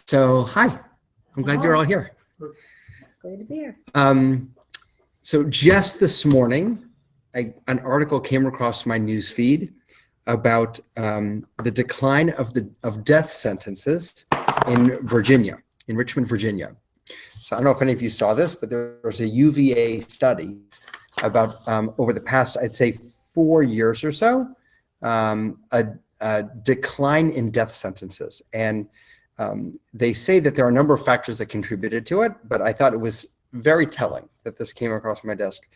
So, hi, I'm glad you're all here. Glad to be here. So just this morning, an article came across my news feed about the decline of death sentences in Virginia, in Richmond, Virginia. So I don't know if any of you saw this, but there was a UVA study about over the past, I'd say 4 years or so, a decline in death sentences. And they say that there are a number of factors that contributed to it, but I thought it was very telling that this came across my desk.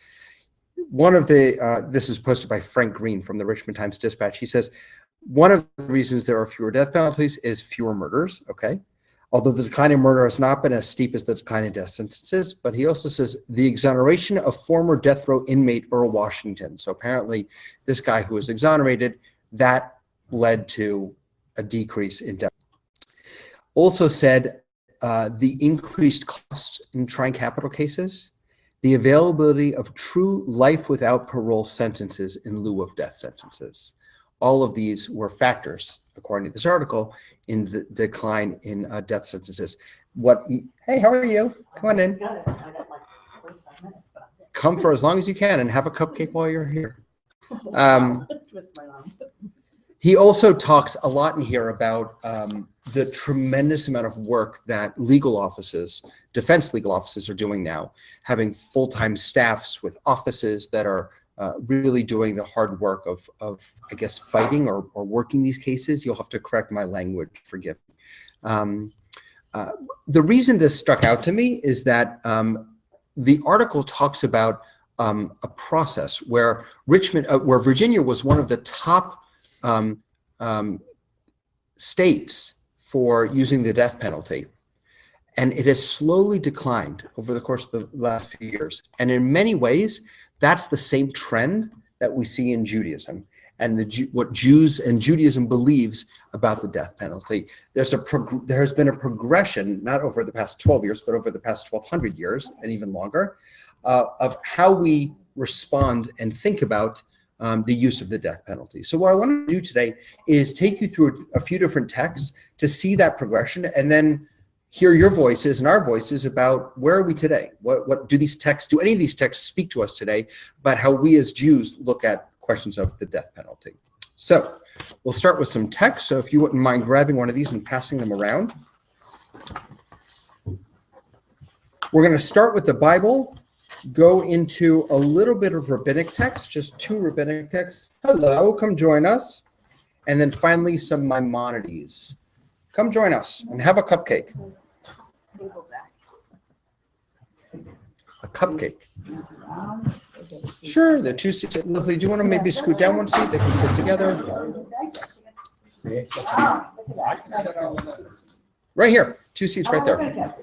One of the, this is posted by Frank Green from the Richmond Times-Dispatch. He says, one of the reasons there are fewer death penalties is fewer murders, okay? Although the decline in murder has not been as steep as the decline in death sentences, but he also says the exoneration of former death row inmate Earl Washington. So apparently this guy who was exonerated, that led to a decrease in death. Also said the increased cost in trying capital cases, the availability of true life without parole sentences in lieu of death sentences. All of these were factors, according to this article, in the decline in death sentences. Hey, how are you? Come on in. I got like 45 minutes, but Come for as long as you can and have a cupcake while you're here. He also talks a lot in here about the tremendous amount of work that legal offices, defense legal offices are doing now, having full-time staffs with offices that are really doing the hard work of I guess, fighting or working these cases. You'll have to correct my language, forgive me. The reason this struck out to me is that the article talks about a process where where Virginia was one of the top states for using the death penalty. And it has slowly declined over the course of the last few years. And in many ways, that's the same trend that we see in Judaism and what Jews and Judaism believes about the death penalty. There has been a progression, not over the past 12 years, but over the past 1,200 years and even longer, of how we respond and think about the use of the death penalty. So what I want to do today is take you through a few different texts to see that progression and then hear your voices and our voices about where are we today? What do these texts, do any of these texts speak to us today about how we as Jews look at questions of the death penalty? So we'll start with some text. So if you wouldn't mind grabbing one of these and passing them around. We're going to start with the Bible, go into a little bit of rabbinic text, just 2 rabbinic texts. Hello, come join us. And then finally some Maimonides. Come join us and have a cupcake. A cupcake. Sure, the 2 seats. Leslie, do you want to maybe scoot down one seat? They can sit together. Right here, 2 seats right there.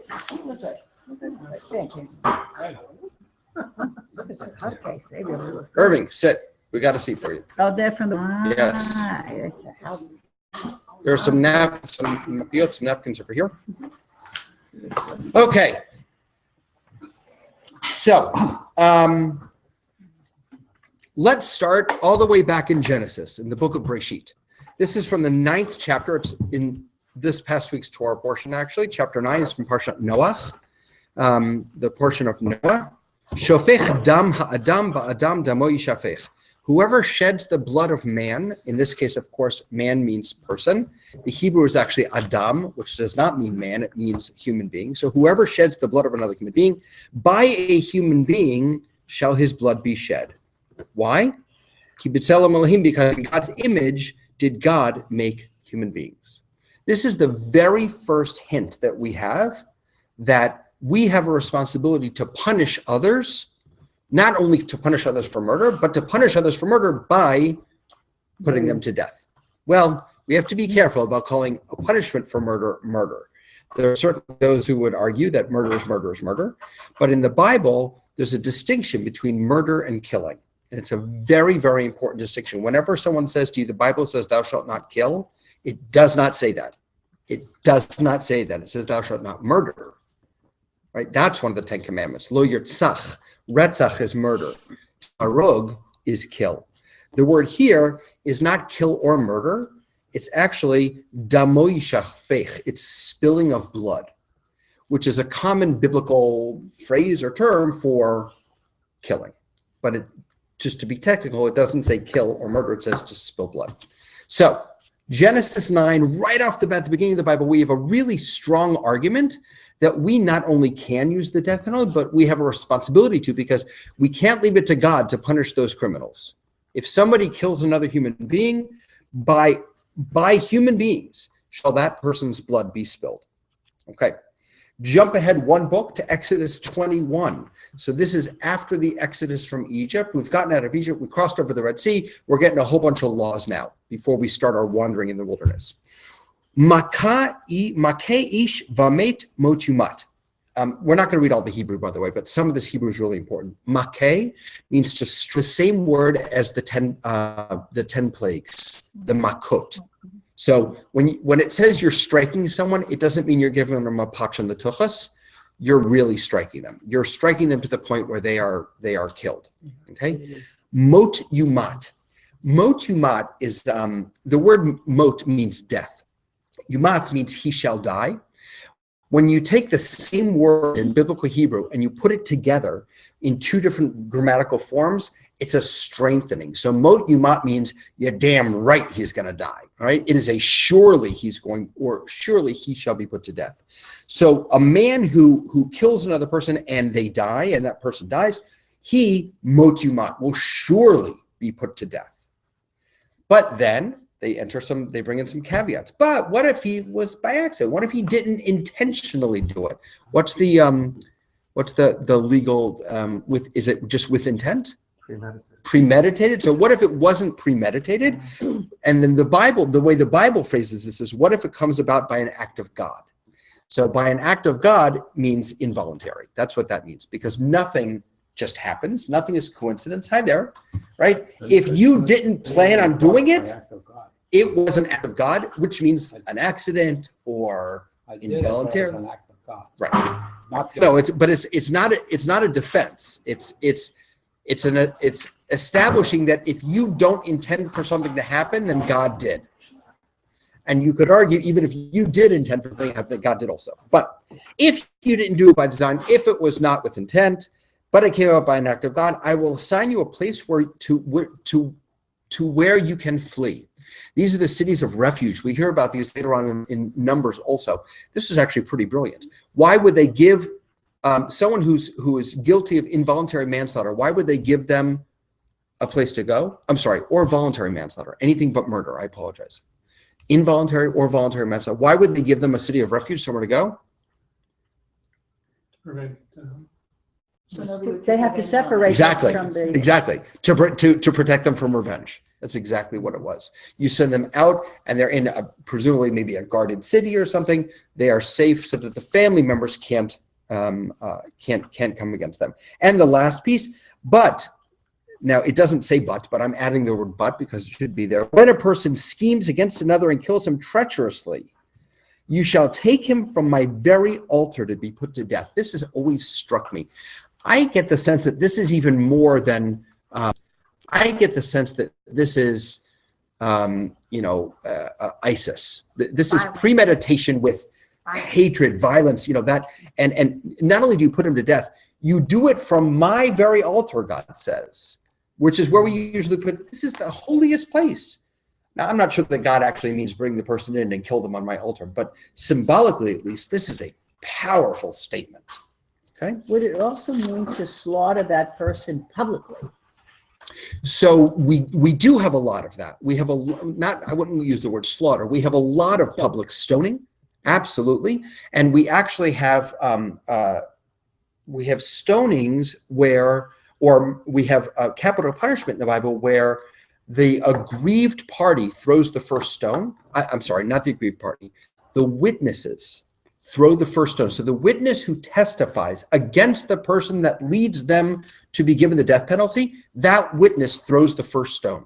Irving, sit. We got a seat for you. oh, they're from the Yes. There are some napkins over here. Okay. So let's start all the way back in Genesis, in the book of Breshit. This is from the 9th chapter. It's in this past week's Torah portion, actually. Chapter 9 is from Parshat Noach, the portion of Noah. Shofech dam ha'adam ba'adam damo yishafech. Whoever sheds the blood of man, in this case, of course, man means person. The Hebrew is actually Adam, which does not mean man, it means human being. So whoever sheds the blood of another human being, by a human being shall his blood be shed. Why? Because in God's image did God make human beings. This is the very first hint that we have that we have a responsibility to punish others, not only to punish others for murder, but to punish others for murder by putting them to death. Well, we have to be careful about calling a punishment for murder, murder. There are certainly those who would argue that murder is murder is murder, but in the Bible, there's a distinction between murder and killing. And it's a very, very important distinction. Whenever someone says to you, the Bible says thou shalt not kill, it does not say that. It does not say that. It says thou shalt not murder. Right? That's one of the 10 commandments. Lo yirtzach. Retzach is murder. Harog is kill. The word here is not kill or murder. It's actually damoy shachfech. It's spilling of blood, which is a common biblical phrase or term for killing. But just to be technical, it doesn't say kill or murder. It says just spill blood. So Genesis 9, right off the bat, at the beginning of the Bible, we have a really strong argument that we not only can use the death penalty, but we have a responsibility to, because we can't leave it to God to punish those criminals. If somebody kills another human being, by human beings shall that person's blood be spilled. Okay. Jump ahead one book to Exodus 21. So this is after the Exodus from Egypt. We've gotten out of Egypt. We crossed over the Red Sea. We're getting a whole bunch of laws now before we start our wandering in the wilderness. Makeh ish vamet motumat. We're not going to read all the Hebrew, by the way, but some of this Hebrew is really important. Makeh means the same word as the 10 plagues, the makot. So when it says you're striking someone, it doesn't mean you're giving them a patch on the tuchas. You're really striking them. You're striking them to the point where they are killed. Okay. Mot yumat. Mot yumat is the word mot means death. Yumat means he shall die. When you take the same word in biblical Hebrew and you put it together in two different grammatical forms, it's a strengthening. So mot yumat means you're damn right he's going to die, right? It is a surely he's going, or surely he shall be put to death. So a man who kills another person and they die and that person dies, he, mot yumat, will surely be put to death. But then they bring in some caveats. But what if he was by accident? What if he didn't intentionally do it? What's the legal, is it just with intent? Premeditated. So what if it wasn't premeditated? And then the way the Bible phrases this is, what if it comes about by an act of God? So by an act of God means involuntary. That's what that means, because nothing just happens. Nothing is coincidence. Hi there, right? If you didn't plan on doing it, it was an act of God, which means an accident or involuntary. An act of God. Right. No, it's not a defense. It's establishing that if you don't intend for something to happen, then God did. And you could argue, even if you did intend for something to happen, that God did also. But if you didn't do it by design, if it was not with intent, but it came about by an act of God, I will assign you a place where you can flee. These are the cities of refuge. We hear about these later on in Numbers also. This is actually pretty brilliant. Why would they give someone who is guilty of involuntary manslaughter, why would they give them a place to go? I'm sorry, or voluntary manslaughter, anything but murder, I apologize. Involuntary or voluntary manslaughter, why would they give them a city of refuge, somewhere to go? They have to separate exactly from the... Exactly, to protect them from revenge. That's exactly what it was. You send them out and they're in presumably maybe a guarded city or something. They are safe so that the family members can't come against them. And the last piece, but now it doesn't say but I'm adding the word but because it should be there. When a person schemes against another and kills him treacherously, you shall take him from my very altar to be put to death. This has always struck me. I get the sense that this is even more than, I get the sense that this is, ISIS. This is premeditation with hatred, violence, that, and not only do you put him to death, you do it from my very altar, God says, which is where we usually put, this is the holiest place. Now, I'm not sure that God actually means bring the person in and kill them on my altar, but symbolically, at least, this is a powerful statement. Okay. Would it also mean to slaughter that person publicly? So we do have a lot of that. We have I wouldn't use the word slaughter. We have a lot of public stoning, absolutely, and we actually have stonings or we have capital punishment in the Bible where the aggrieved party throws the first stone. I'm sorry, not the aggrieved party. The witnesses throw the first stone. So the witness who testifies against the person that leads them to be given the death penalty, that witness throws the first stone.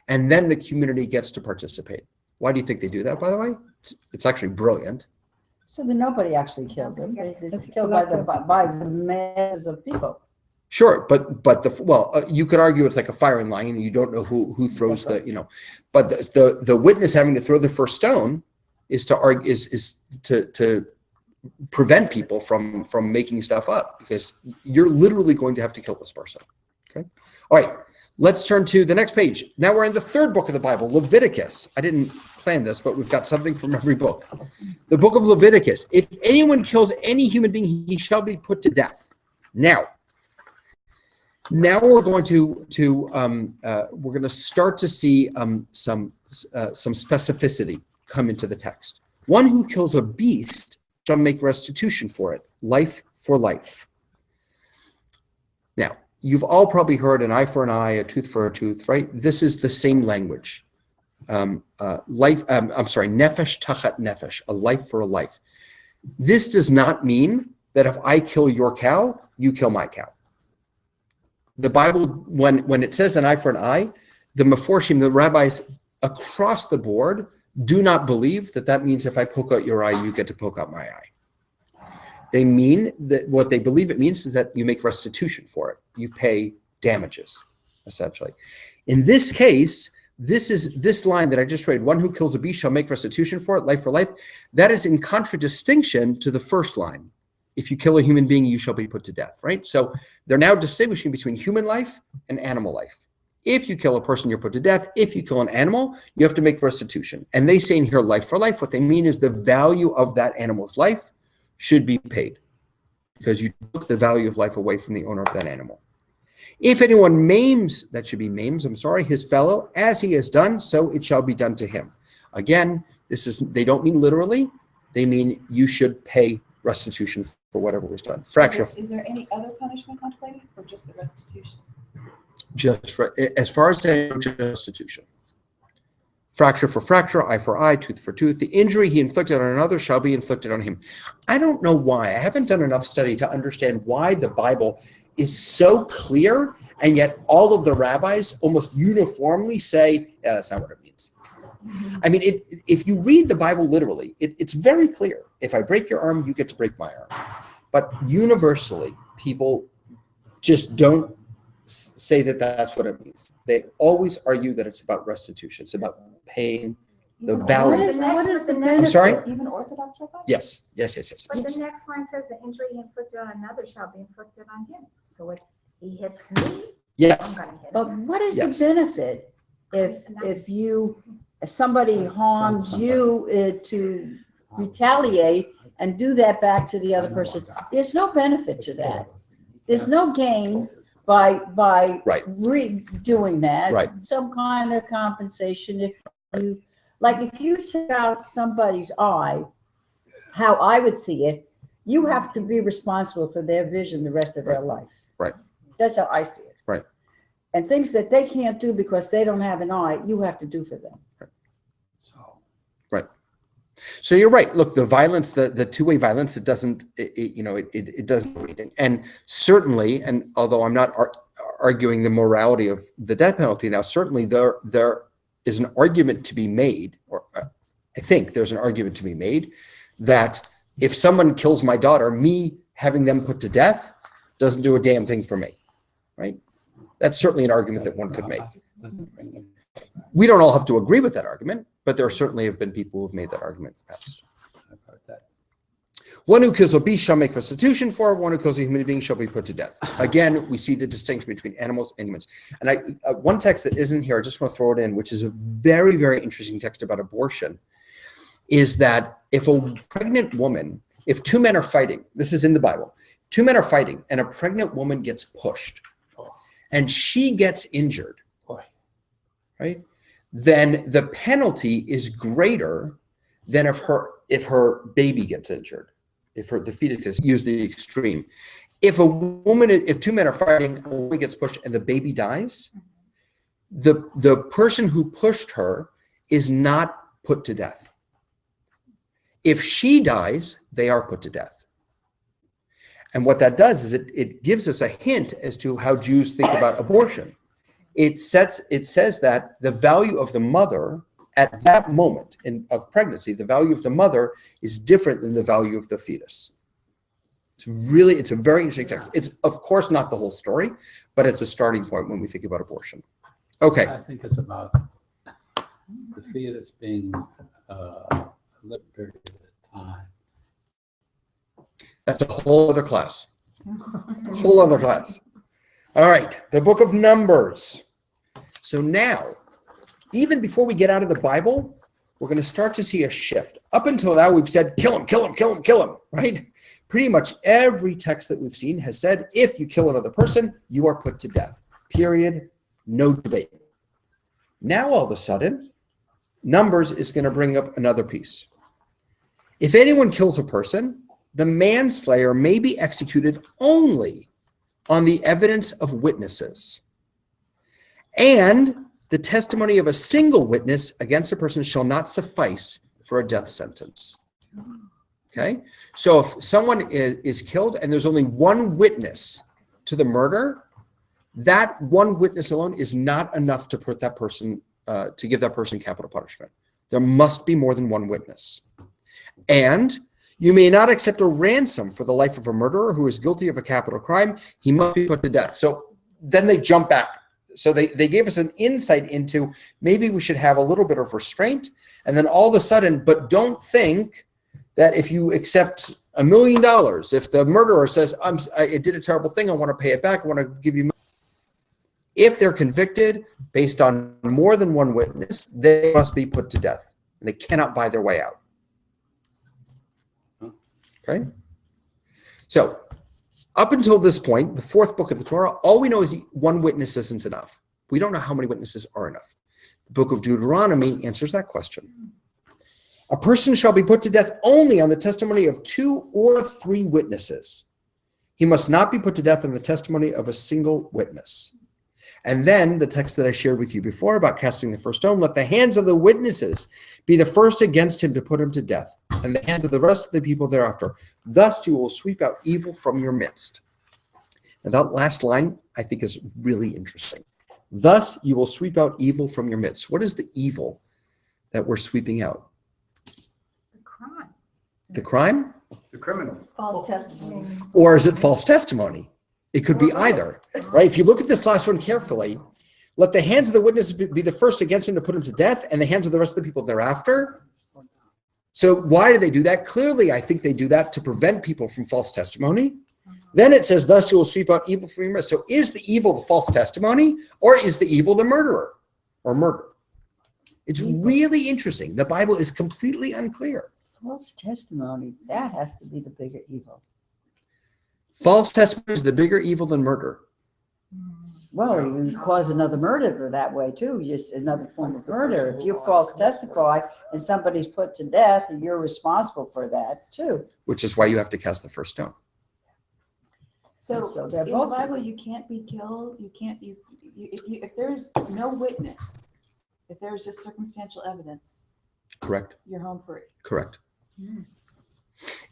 And then the community gets to participate. Why do you think they do that, by the way? It's actually brilliant. So that nobody actually killed them. It's killed by the masses of people. Sure, but you could argue it's like a firing line, and you don't know who throws the. But the witness having to throw the first stone is to argue is to prevent people from making stuff up, because you're literally going to have to kill this person. Okay, all right. Let's turn to the next page. Now we're in the third book of the Bible, Leviticus. I didn't plan this, but we've got something from every book. The book of Leviticus. If anyone kills any human being, he shall be put to death. Now we're going to start to see some specificity come into the text. One who kills a beast shall make restitution for it, life for life. Now, you've all probably heard an eye for an eye, a tooth for a tooth, right? This is the same language. Nefesh tachat nefesh, a life for a life. This does not mean that if I kill your cow, you kill my cow. The Bible, when it says an eye for an eye, the Meforshim, the rabbis across the board, do not believe that means if I poke out your eye, you get to poke out my eye. They mean that what they believe it means is that you make restitution for it. You pay damages, essentially. In this case, this line that I just read, one who kills a beast shall make restitution for it, life for life. That is in contradistinction to the first line. If you kill a human being, you shall be put to death, right? So they're now distinguishing between human life and animal life. If you kill a person, you're put to death. If you kill an animal, you have to make restitution. And they say in here, life for life. What they mean is the value of that animal's life should be paid, because you took the value of life away from the owner of that animal. If anyone maims, that should be maims, his fellow, as he has done, so it shall be done to him. Again, they don't mean literally. They mean you should pay restitution for whatever was done. Fracture. Is there any other punishment contemplated, or just the restitution? As far as I know, just restitution. Fracture for fracture, eye for eye, tooth for tooth. The injury he inflicted on another shall be inflicted on him. I don't know why. I haven't done enough study to understand why the Bible is so clear, and yet all of the rabbis almost uniformly say, yeah, that's not what it means. I mean, if you read the Bible literally, it's very clear. If I break your arm, you get to break my arm. But universally, people just don't say that that's what it means. They always argue that it's about restitution. It's about paying the value. What is the benefit? I'm sorry? Even Orthodox rabbis? Yes. But the next line says the injury he inflicted on another shall be inflicted on him. So if he hits me, Yes. I'm gonna hit But him. what is Yes. the benefit if somebody harms you to retaliate and do that back to the other person? There's no benefit to that. There's no gain by Right. redoing that. Right. Some kind of compensation. If you took out somebody's eye, how I would see it, you have to be responsible for their vision the rest of their life. Right. That's how I see it. Right. And things that they can't do because they don't have an eye, you have to do for them. Right. So you're right. Look, the violence, the two-way violence, it doesn't do anything. And certainly, and although I'm not arguing the morality of the death penalty now, certainly there is an argument to be made, or I think there's an argument to be made, that if someone kills my daughter, me having them put to death doesn't do a damn thing for me, right? That's certainly an argument that one could make. We don't all have to agree with that argument, but there certainly have been people who have made that argument in the past. One who kills a beast shall make restitution for, one who kills a human being shall be put to death. Again, we see the distinction between animals and humans. And one text that isn't here, I just want to throw it in, which is a very, very interesting text about abortion, is that if a pregnant woman, if two men are fighting, this is in the Bible, two men are fighting and a pregnant woman gets pushed and she gets injured, right? Then the penalty is greater than if her baby gets injured. If the fetus is used the extreme. If two men are fighting, a woman gets pushed and the baby dies, the person who pushed her is not put to death. If she dies, they are put to death. And what that does is it gives us a hint as to how Jews think about abortion. It says that the value of the mother at that moment of pregnancy, the value of the mother is different than the value of the fetus. It's a very interesting text. It's of course not the whole story, but it's a starting point when we think about abortion. Okay. I think it's about the fetus being a little period of time. That's a whole other class. Whole other class. All right, the book of Numbers. So now, even before we get out of the Bible, we're going to start to see a shift. Up until now, we've said, kill him, kill him, kill him, kill him, right? Pretty much every text that we've seen has said, if you kill another person, you are put to death. Period. No debate. Now, all of a sudden, Numbers is going to bring up another piece. If anyone kills a person, the manslayer may be executed only on the evidence of witnesses. And the testimony of a single witness against a person shall not suffice for a death sentence. Okay? So if someone is killed and there's only one witness to the murder, that one witness alone is not enough to put that person, to give that person capital punishment. There must be more than one witness. And you may not accept a ransom for the life of a murderer who is guilty of a capital crime. He must be put to death. So then they jump back. So they gave us an insight into maybe we should have a little bit of restraint. And then all of a sudden, but don't think that if you accept $1 million, if the murderer says, I did a terrible thing, I want to pay it back, I want to give you money. If they're convicted based on more than one witness, they must be put to death. And they cannot buy their way out. Okay? So, up until this point, the fourth book of the Torah, all we know is one witness isn't enough. We don't know how many witnesses are enough. The book of Deuteronomy answers that question. A person shall be put to death only on the testimony of 2 or 3 witnesses. He must not be put to death on the testimony of a single witness. And then the text that I shared with you before about casting the first stone, let the hands of the witnesses be the first against him to put him to death, and the hand of the rest of the people thereafter. Thus you will sweep out evil from your midst. And that last line, I think, is really interesting. Thus you will sweep out evil from your midst. What is the evil that we're sweeping out? The crime. The crime? The criminal. False testimony. Or is it false testimony? It could be either, right? If you look at this last one carefully, let the hands of the witnesses be the first against him to put him to death, and the hands of the rest of the people thereafter. So why do they do that? Clearly, I think they do that to prevent people from false testimony. Then it says, thus you will sweep out evil from your midst. So is the evil the false testimony, or is the evil the murderer or murder? It's really interesting. The Bible is completely unclear. False testimony, that has to be the bigger evil. False testimony is the bigger evil than murder. Well, you can cause another murder that way too, just another form of murder. If you false testify and somebody's put to death, and you're responsible for that too. Which is why you have to cast the first stone. So So in they're the both- Bible, you can't be killed. You can't. If there's no witness, if there's just circumstantial evidence, Correct. you're home free. Correct.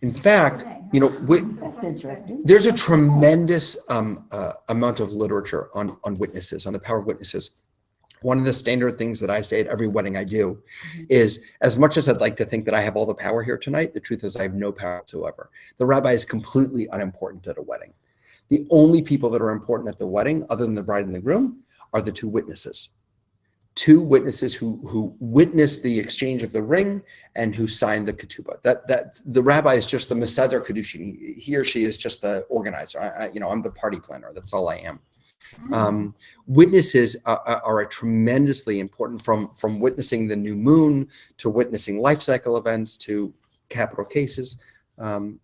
In fact, That's interesting. there's a tremendous amount of literature on witnesses, on the power of witnesses. One of the standard things that I say at every wedding I do is, as much as I'd like to think that I have all the power here tonight, the truth is I have no power whatsoever. The rabbi is completely unimportant at a wedding. The only people that are important at the wedding, other than the bride and the groom, are the 2 witnesses. 2 witnesses who witnessed the exchange of the ring and who signed the ketubah. That the rabbi is just the Meseder Kedushin. He or she is just the organizer. I'm the party planner. That's all I am. Witnesses are a tremendously important, from witnessing the new moon to witnessing life cycle events to capital cases. And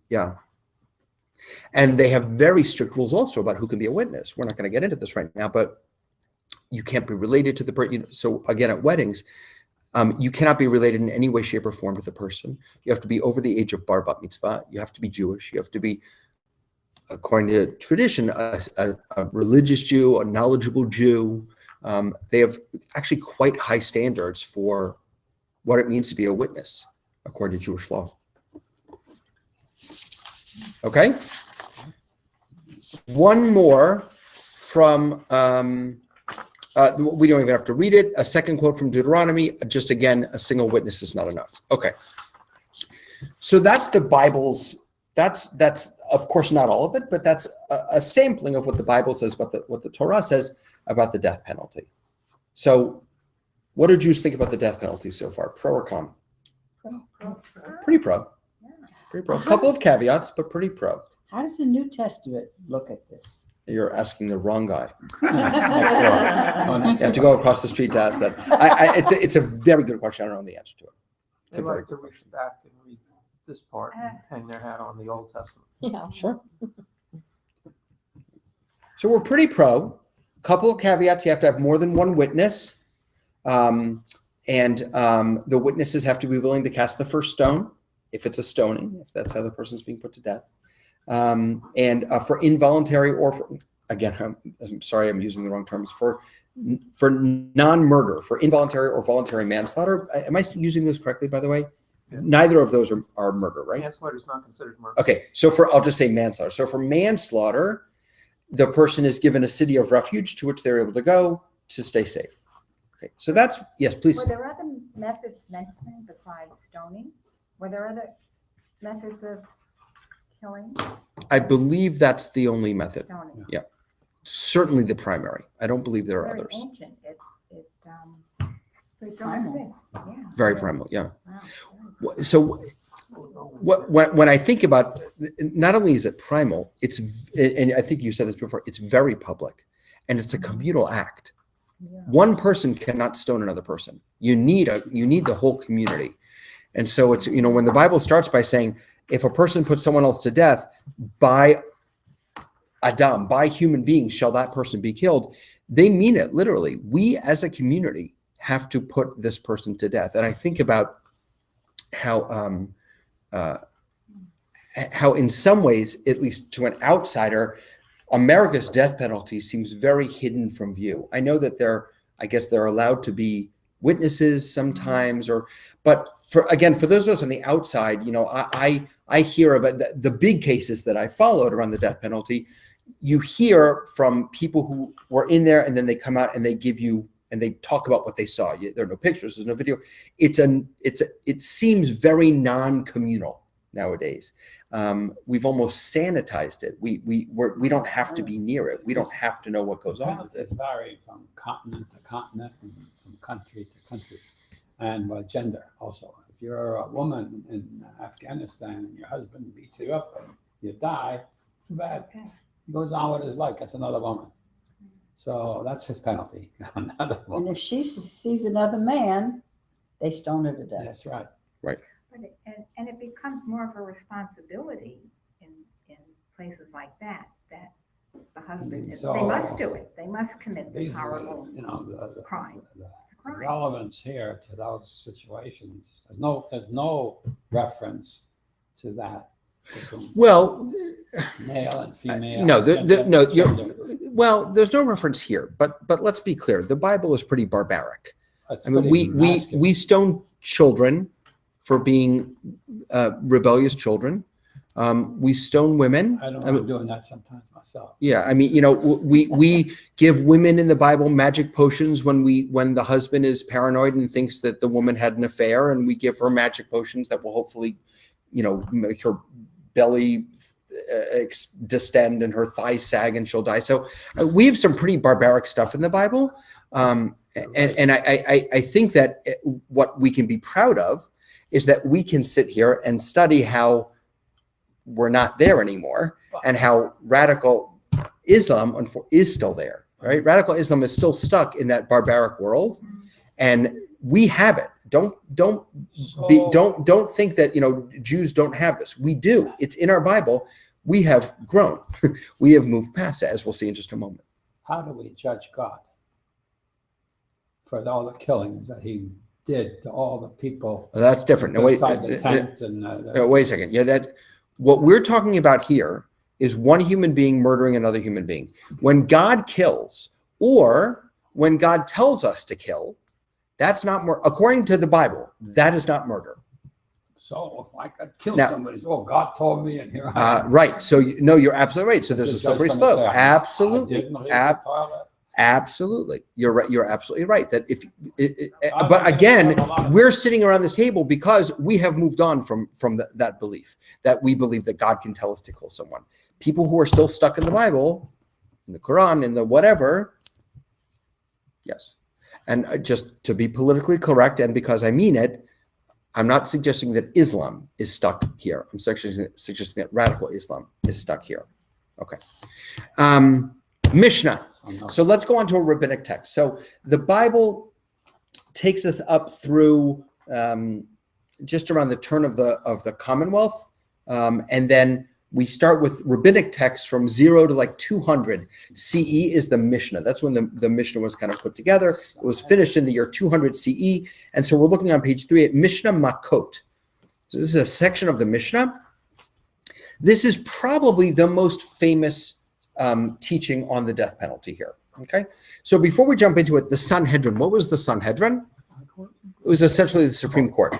they have very strict rules also about who can be a witness. We're not going to get into this right now, but you can't be related to the person. So again, at weddings, you cannot be related in any way, shape, or form to the person. You have to be over the age of bar bat mitzvah. You have to be Jewish. You have to be, according to tradition, a religious Jew, a knowledgeable Jew. They have actually quite high standards for what it means to be a witness, according to Jewish law. Okay? One more from... we don't even have to read it. A second quote from Deuteronomy. Just again, a single witness is not enough. Okay. So that's the Bible's. That's of course, not all of it, but that's a sampling of what the Bible says, what the Torah says about the death penalty. So what do Jews think about the death penalty so far? Pro or con? Pretty pro. Pretty pro. A couple of caveats, but pretty pro. How does the New Testament look at this? You're asking the wrong guy. Oh, You have to go across the street to ask that. It's a very good question. I don't know the answer to it. They like to reach back and read this part and hang their hat on the Old Testament. Yeah. Sure. So we're pretty pro. Couple of caveats. You have to have more than one witness. And the witnesses have to be willing to cast the first stone if it's a stoning, if that's how the person's being put to death. For involuntary or again, I'm sorry, I'm using the wrong terms, for non-murder, for involuntary or voluntary manslaughter. Am I using those correctly, by the way? Yeah. Neither of those are murder, right? Manslaughter is not considered murder. Okay, so I'll just say manslaughter. So for manslaughter, the person is given a city of refuge to which they're able to go to stay safe. Okay, so that's, yes, please. Were there other methods mentioned besides stoning? Were there other methods of killing? I believe that's the only method. Stoning. Yeah. Certainly the primary. I don't believe there are Very others. ancient. It It's still primal. exists. Yeah. Very primal, yeah. Wow. So when I think about, not only is it primal, and I think you said this before, it's very public, and it's a communal act. Yeah. One person cannot stone another person. You need the whole community. And so it's, when the Bible starts by saying, if a person puts someone else to death, by Adam, by human beings shall that person be killed, they mean it literally. We as a community have to put this person to death. And I think about how in some ways, at least to an outsider, America's death penalty seems very hidden from view. I know that I guess they're allowed to be witnesses sometimes, but for those of us on the outside, I hear about the big cases that I followed around the death penalty. You hear from people who were in there, and then they come out and they give you, and they talk about what they saw. There are no pictures, there's no video. It seems very non-communal nowadays. We've almost sanitized it. We don't have to be near it. We don't have to know what goes on with it. Penalties vary from continent to continent and from country to country, and by gender also. If you're a woman in Afghanistan and your husband beats you up and you die, too bad. He goes on with his life. That's another woman. So that's his penalty. Another And woman. if she sees another man, they stone her to death. That's right. But it becomes more of a responsibility in places like that the husband, So- they must do it. They must commit this These, horrible the crime. It's a crime. relevance here to those situations. There's no reference to that. Between Well, male and female. no, no. gender. Well, there's no reference here, but let's be clear. The Bible is pretty barbaric. That's I mean, pretty we masculine. stone children for being rebellious children. We stone women. I don't mind doing that sometimes myself. Yeah, I mean, we give women in the Bible magic potions when the husband is paranoid and thinks that the woman had an affair, and we give her magic potions that will hopefully, make her belly distend and her thighs sag and she'll die. So we have some pretty barbaric stuff in the Bible, and I think that what we can be proud of is that we can sit here and study how we're not there anymore, and how radical Islam is still there, right? Radical Islam is still stuck in that barbaric world, and we have it. Don't think that Jews don't have this. We do. It's in our Bible. We have grown. We have moved past it, as we'll see in just a moment. How do we judge God for all the killings that he did to all the people Well, that's different. No, wait, inside the tent? And wait a second. Yeah, what we're talking about here is one human being murdering another human being. When God kills, or when God tells us to kill, that's not murder. According to the Bible, that is not murder. so if I could kill Now- somebody, God told me, and here I am. Right. So no, you're absolutely right. So there's a The judge slippery gonna slope. say, I Absolutely. didn't leave the toilet. Absolutely. You're right. You're absolutely right. That but again, we're sitting around this table because we have moved on from that belief, that we believe that God can tell us to kill someone. People who are still stuck in the Bible, in the Quran, in the whatever, yes. And just to be politically correct, and because I mean it, I'm not suggesting that Islam is stuck here. I'm suggesting that radical Islam is stuck here. Okay. Mishnah. So let's go on to a rabbinic text. So the Bible takes us up through just around the turn of the Commonwealth, and then we start with rabbinic texts from 0 to like 200 CE is the Mishnah. That's when the Mishnah was kind of put together. It was finished in the year 200 CE, and so we're looking on page 3 at Mishnah Makot. So this is a section of the Mishnah. This is probably the most famous teaching on the death penalty here. Okay, so before we jump into it, the Sanhedrin. What was the Sanhedrin? It was essentially the Supreme Court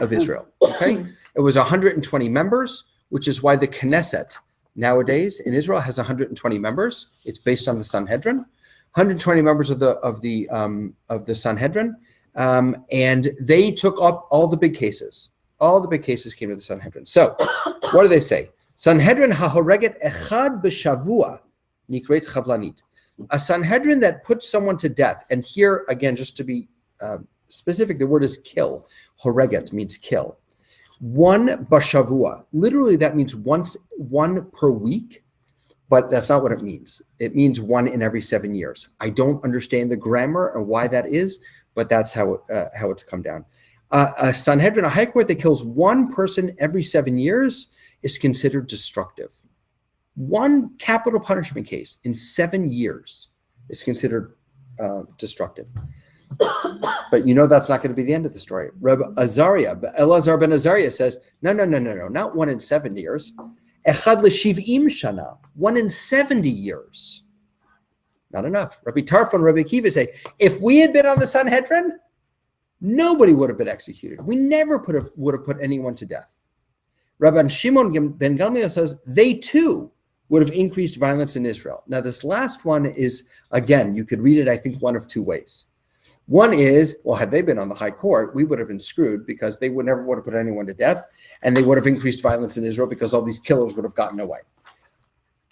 of Israel. Okay, it was 120 members, which is why the Knesset nowadays in Israel has 120 members. It's based on the Sanhedrin. 120 members of the Sanhedrin, and they took up all the big cases. All the big cases came to the Sanhedrin. So, what do they say? Sanhedrin hahoreget echad b'shavua nikret chavlanit. A Sanhedrin that puts someone to death, and here again, just to be specific, the word is kill. Horeget means kill. One bashavua, literally that means one per week, but that's not what it means. It means one in every 7 years. I don't understand the grammar and why that is, but that's how it's come down. A Sanhedrin, a high court that kills one person every 7 years, is considered destructive. One capital punishment case in 7 years is considered destructive. But you know that's not going to be the end of the story. Rabbi Elazar ben Azariah says, no, not 1 in 7 years. Echad l'shiv'im shana, 1 in 70 years. Not enough. Rabbi Tarfon, Rabbi Akiva say, if we had been on the Sanhedrin, nobody would have been executed. We never would have put anyone to death. Rabbi Shimon ben Gamliel says they too would have increased violence in Israel. Now this last one is, again, you could read it, I think, one of two ways. One is, well, had they been on the high court, we would have been screwed because they would never have put anyone to death, and they would have increased violence in Israel because all these killers would have gotten away.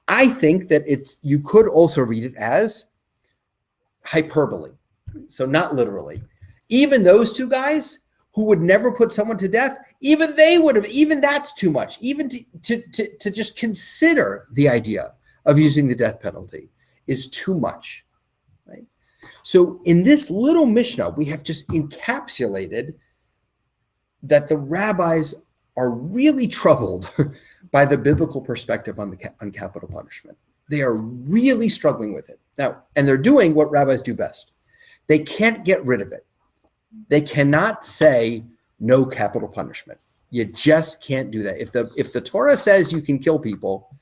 I think that you could also read it as hyperbole, so not literally. Even those two guys who would never put someone to death, even they would have, even that's too much, even to just consider the idea of using the death penalty is too much, right? So in this little Mishnah, we have just encapsulated that the rabbis are really troubled by the biblical perspective on capital punishment. They are really struggling with it. Now, and they're doing what rabbis do best. They can't get rid of it. They cannot say no capital punishment. You just can't do that. If the Torah says you can kill people,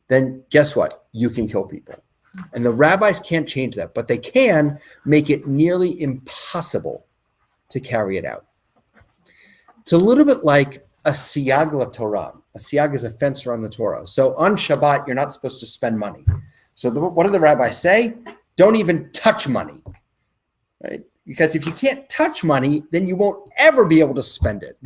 then guess what? You can kill people. And the rabbis can't change that, but they can make it nearly impossible to carry it out. It's a little bit like a siyag la Torah. A siyag is a fence around the Torah. So on Shabbat, you're not supposed to spend money. So what do the rabbis say? Don't even touch money, right? Because if you can't touch money, then you won't ever be able to spend it.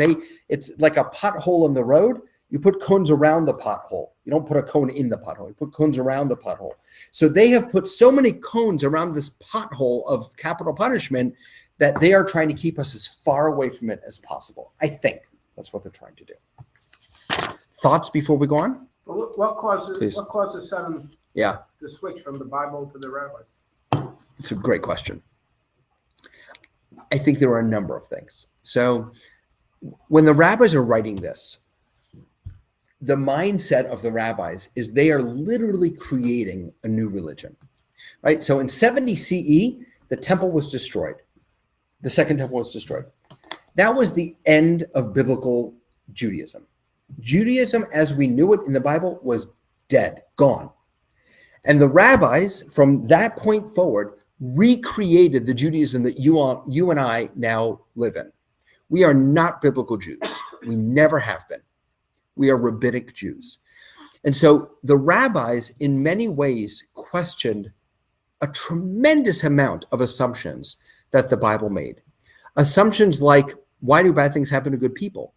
It's like a pothole in the road. You put cones around the pothole. You don't put a cone in the pothole. You put cones around the pothole. So they have put so many cones around this pothole of capital punishment that they are trying to keep us as far away from it as possible. I think that's what they're trying to do. Thoughts before we go on? What causes sudden the switch from the Bible to the rabbis? It's a great question. I think there are a number of things. So when the rabbis are writing this, the mindset of the rabbis is they are literally creating a new religion, right? So in 70 CE, the temple was destroyed. The second temple was destroyed. That was the end of biblical Judaism. Judaism as we knew it in the Bible was dead, gone. And the rabbis from that point forward recreated the Judaism that you and I now live in. We are not biblical Jews. We never have been. We are rabbinic Jews. And so the rabbis in many ways questioned a tremendous amount of assumptions that the Bible made. Assumptions like, why do bad things happen to good people?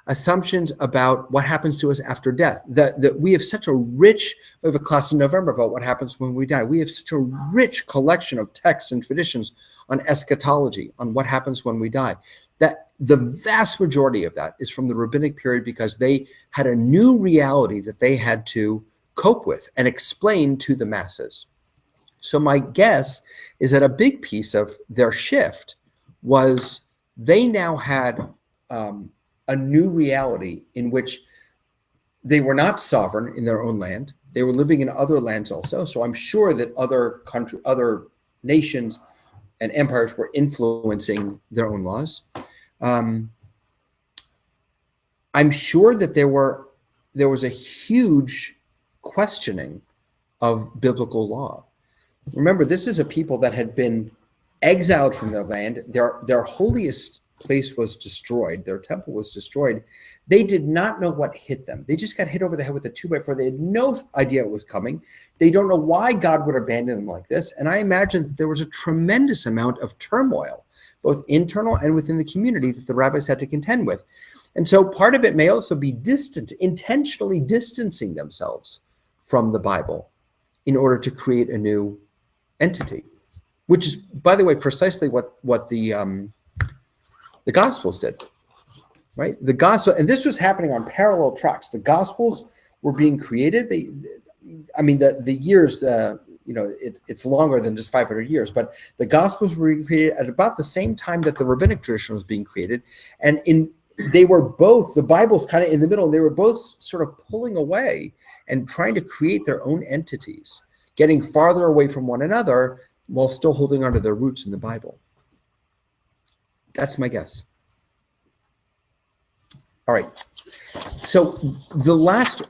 Assumptions about what happens to us after death. That we have such a rich, we have a class in November about what happens when we die. We have such a rich collection of texts and traditions on eschatology, on what happens when we die, that the vast majority of that is from the rabbinic period, because they had a new reality that they had to cope with and explain to the masses. So my guess is that a big piece of their shift was they now had a new reality in which they were not sovereign in their own land. They were living in other lands also. So I'm sure that other nations and empires were influencing their own laws. I'm sure that there was a huge questioning of biblical law. Remember, this is a people that had been exiled from their land. Their holiest place was destroyed. Their temple was destroyed. They did not know what hit them. They just got hit over the head with a 2x4. They had no idea it was coming. They don't know why God would abandon them like this. And I imagine that there was a tremendous amount of turmoil, both internal and within the community, that the rabbis had to contend with. And so part of it may also be intentionally distancing themselves from the Bible in order to create a new entity, which is, by the way, precisely what the Gospels did, right? The Gospel, and this was happening on parallel tracks. The Gospels were being created. The years, it's longer than just 500 years, but the Gospels were being created at about the same time that the rabbinic tradition was being created. And they were both, the Bible's kind of in the middle, and they were both sort of pulling away and trying to create their own entities, getting farther away from one another while still holding onto their roots in the Bible. That's my guess. All right. So the last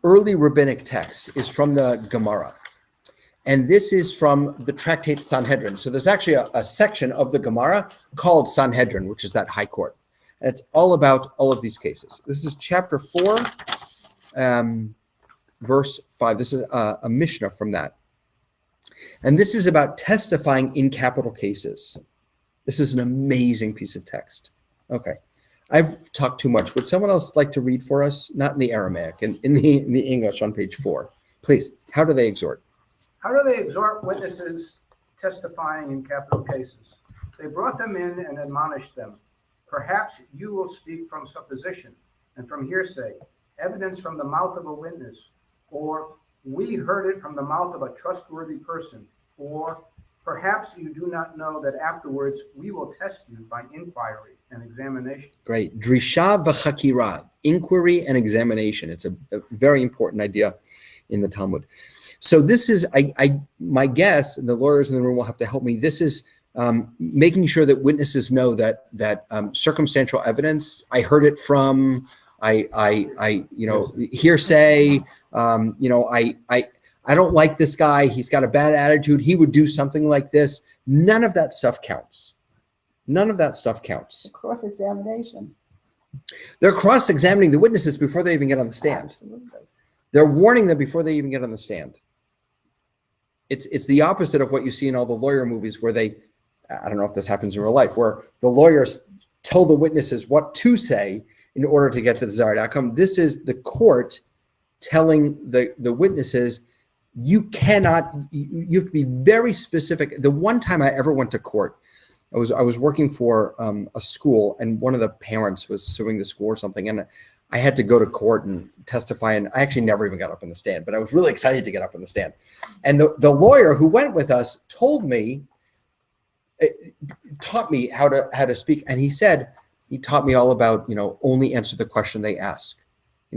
early rabbinic text is from the Gemara. And this is from the tractate Sanhedrin. So there's actually a section of the Gemara called Sanhedrin, which is that high court. And it's all about all of these cases. This is chapter 4, verse 5. This is a Mishnah from that. And this is about testifying in capital cases. This is an amazing piece of text. Okay. I've talked too much. Would someone else like to read for us? Not in the Aramaic, in the English on page 4. Please. How do they exhort? How do they exhort witnesses testifying in capital cases? They brought them in and admonished them. Perhaps you will speak from supposition and from hearsay, evidence from the mouth of a witness, or we heard it from the mouth of a trustworthy person, or perhaps you do not know that afterwards we will test you by inquiry and examination. Great. Drisha v'chakira, inquiry and examination. It's a very important idea in the Talmud. So this is, my guess, and the lawyers in the room will have to help me, this is making sure that witnesses know that circumstantial evidence, I heard it from, hearsay, I don't like this guy. He's got a bad attitude. He would do something like this. None of that stuff counts. None of that stuff counts. Cross-examination. They're cross-examining the witnesses before they even get on the stand. Absolutely. They're warning them before they even get on the stand. It's the opposite of what you see in all the lawyer movies where I don't know if this happens in real life, where the lawyers tell the witnesses what to say in order to get the desired outcome. This is the court telling the witnesses, you have to be very specific. The one time I ever went to court, I was working for a school, and one of the parents was suing the school or something, and I had to go to court and testify, and I actually never even got up on the stand, but I was really excited to get up on the stand. And the lawyer who went with us taught me how to speak, and he taught me all about, only answer the question they ask.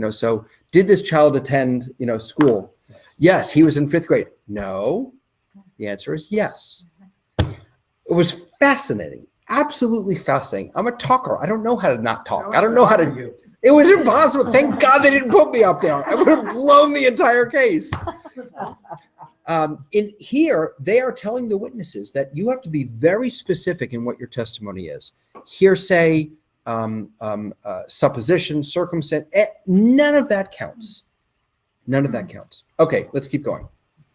So did this child attend, school? Yes, he was in 5th grade. No, the answer is yes. It was fascinating, absolutely fascinating. I'm a talker. I don't know how to not talk. I don't know how to. It was impossible. Thank God they didn't put me up there. I would have blown the entire case. In here, they are telling the witnesses that you have to be very specific in what your testimony is. Hearsay, supposition, circumstance, none of that counts. None of that counts. Okay, let's keep going.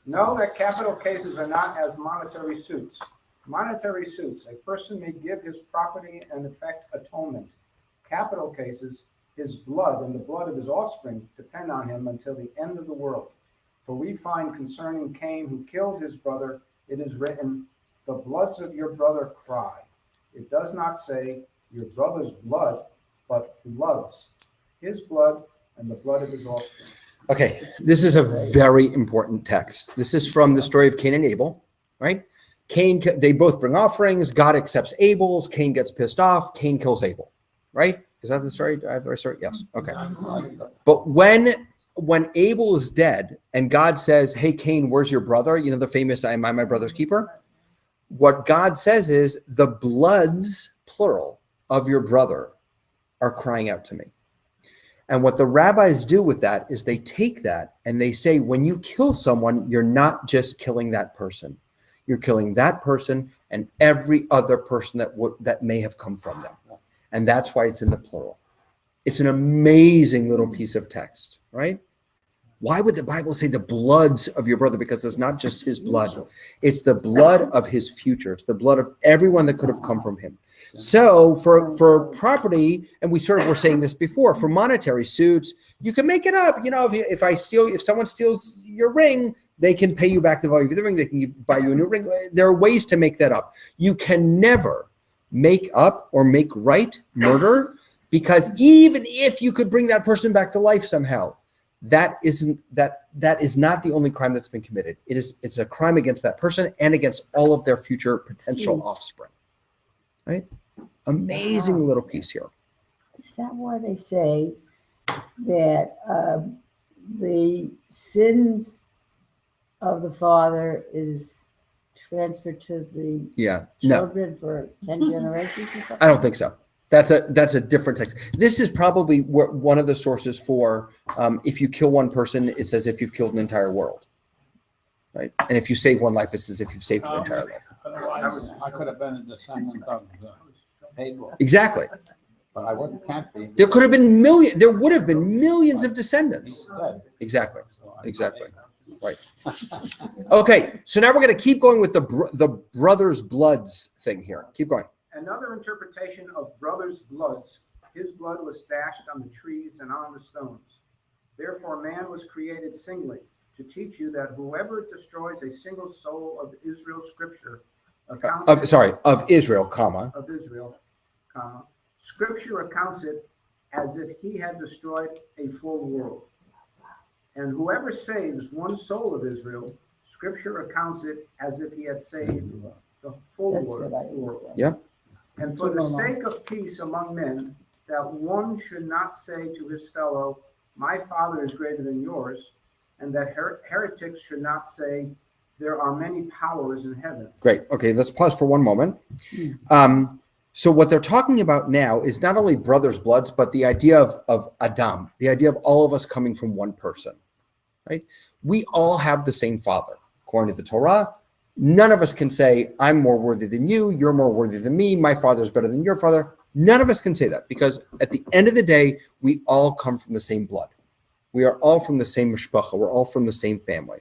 Know that capital cases are not as monetary suits. Monetary suits, a person may give his property and effect atonement. Capital cases, his blood and the blood of his offspring depend on him until the end of the world. For we find concerning Cain, who killed his brother, it is written, the bloods of your brother cry. It does not say your brother's blood, but bloods, his blood and the blood of his offspring. Okay, this is a very important text. This is from the story of Cain and Abel, right? Cain, they both bring offerings. God accepts Abel's. Cain gets pissed off. Cain kills Abel, right? Is that the story? Do I have the right story? Yes. Okay. But when Abel is dead and God says, hey, Cain, where's your brother? You know, the famous, am I my brother's keeper? What God says is the bloods, plural, of your brother are crying out to me. And what the rabbis do with that is they take that and they say, when you kill someone, you're not just killing that person. You're killing that person and every other person that may have come from them. And that's why it's in the plural. It's an amazing little piece of text, right? Why would the Bible say the bloods of your brother? Because it's not just his blood. It's the blood of his future. It's the blood of everyone that could have come from him. So for property, and we sort of were saying this before, for monetary suits, you can make it up. You know, if someone steals your ring, they can pay you back the value of the ring. They can buy you a new ring. There are ways to make that up. You can never make up or make right murder, because even if you could bring that person back to life somehow, that is not the only crime that's been committed. It's a crime against that person and against all of their future potential offspring. Right? Amazing little piece here. Is that why they say that the sins of the father is transferred to the children for 10 generations or something? I don't think so. That's a different text. This is probably one of the sources for if you kill one person, it's as if you've killed an entire world, right? And if you save one life, it's as if you've saved an entire life. Otherwise, I could have been a descendant of Abel. Exactly. But I can't be. There would have been millions of descendants. Exactly. Exactly. Right. Okay. So now we're going to keep going with the brothers' bloods thing here. Keep going. Another interpretation of brothers' bloods, his blood was stashed on the trees and on the stones. Therefore, man was created singly, to teach you that whoever destroys a single soul of Israel's scripture of Israel, scripture accounts it as if he had destroyed a full world. And whoever saves one soul of Israel, scripture accounts it as if he had saved the full world. Yep. And for the sake of peace among men, that one should not say to his fellow, my father is greater than yours, and that heretics should not say, there are many powers in heaven. Great. Okay, let's pause for one moment. So what they're talking about now is not only brothers' bloods, but the idea of Adam, the idea of all of us coming from one person, right? We all have the same father. According to the Torah, none of us can say, I'm more worthy than you, you're more worthy than me, my father's better than your father. None of us can say that, because at the end of the day, we all come from the same blood. We are all from the same mishpacha. We're all from the same family.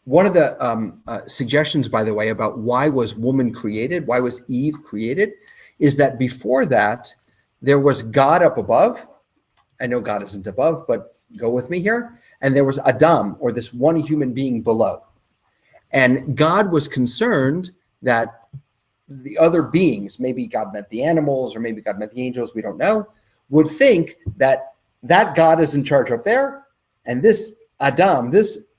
One of the suggestions, by the way, about why was woman created, why was Eve created, is that before that, there was God up above. I know God isn't above, but go with me here. And there was Adam, or this one human being below. And God was concerned that the other beings, maybe God meant the animals, or maybe God meant the angels, we don't know, would think that God is in charge up there, and this Adam, this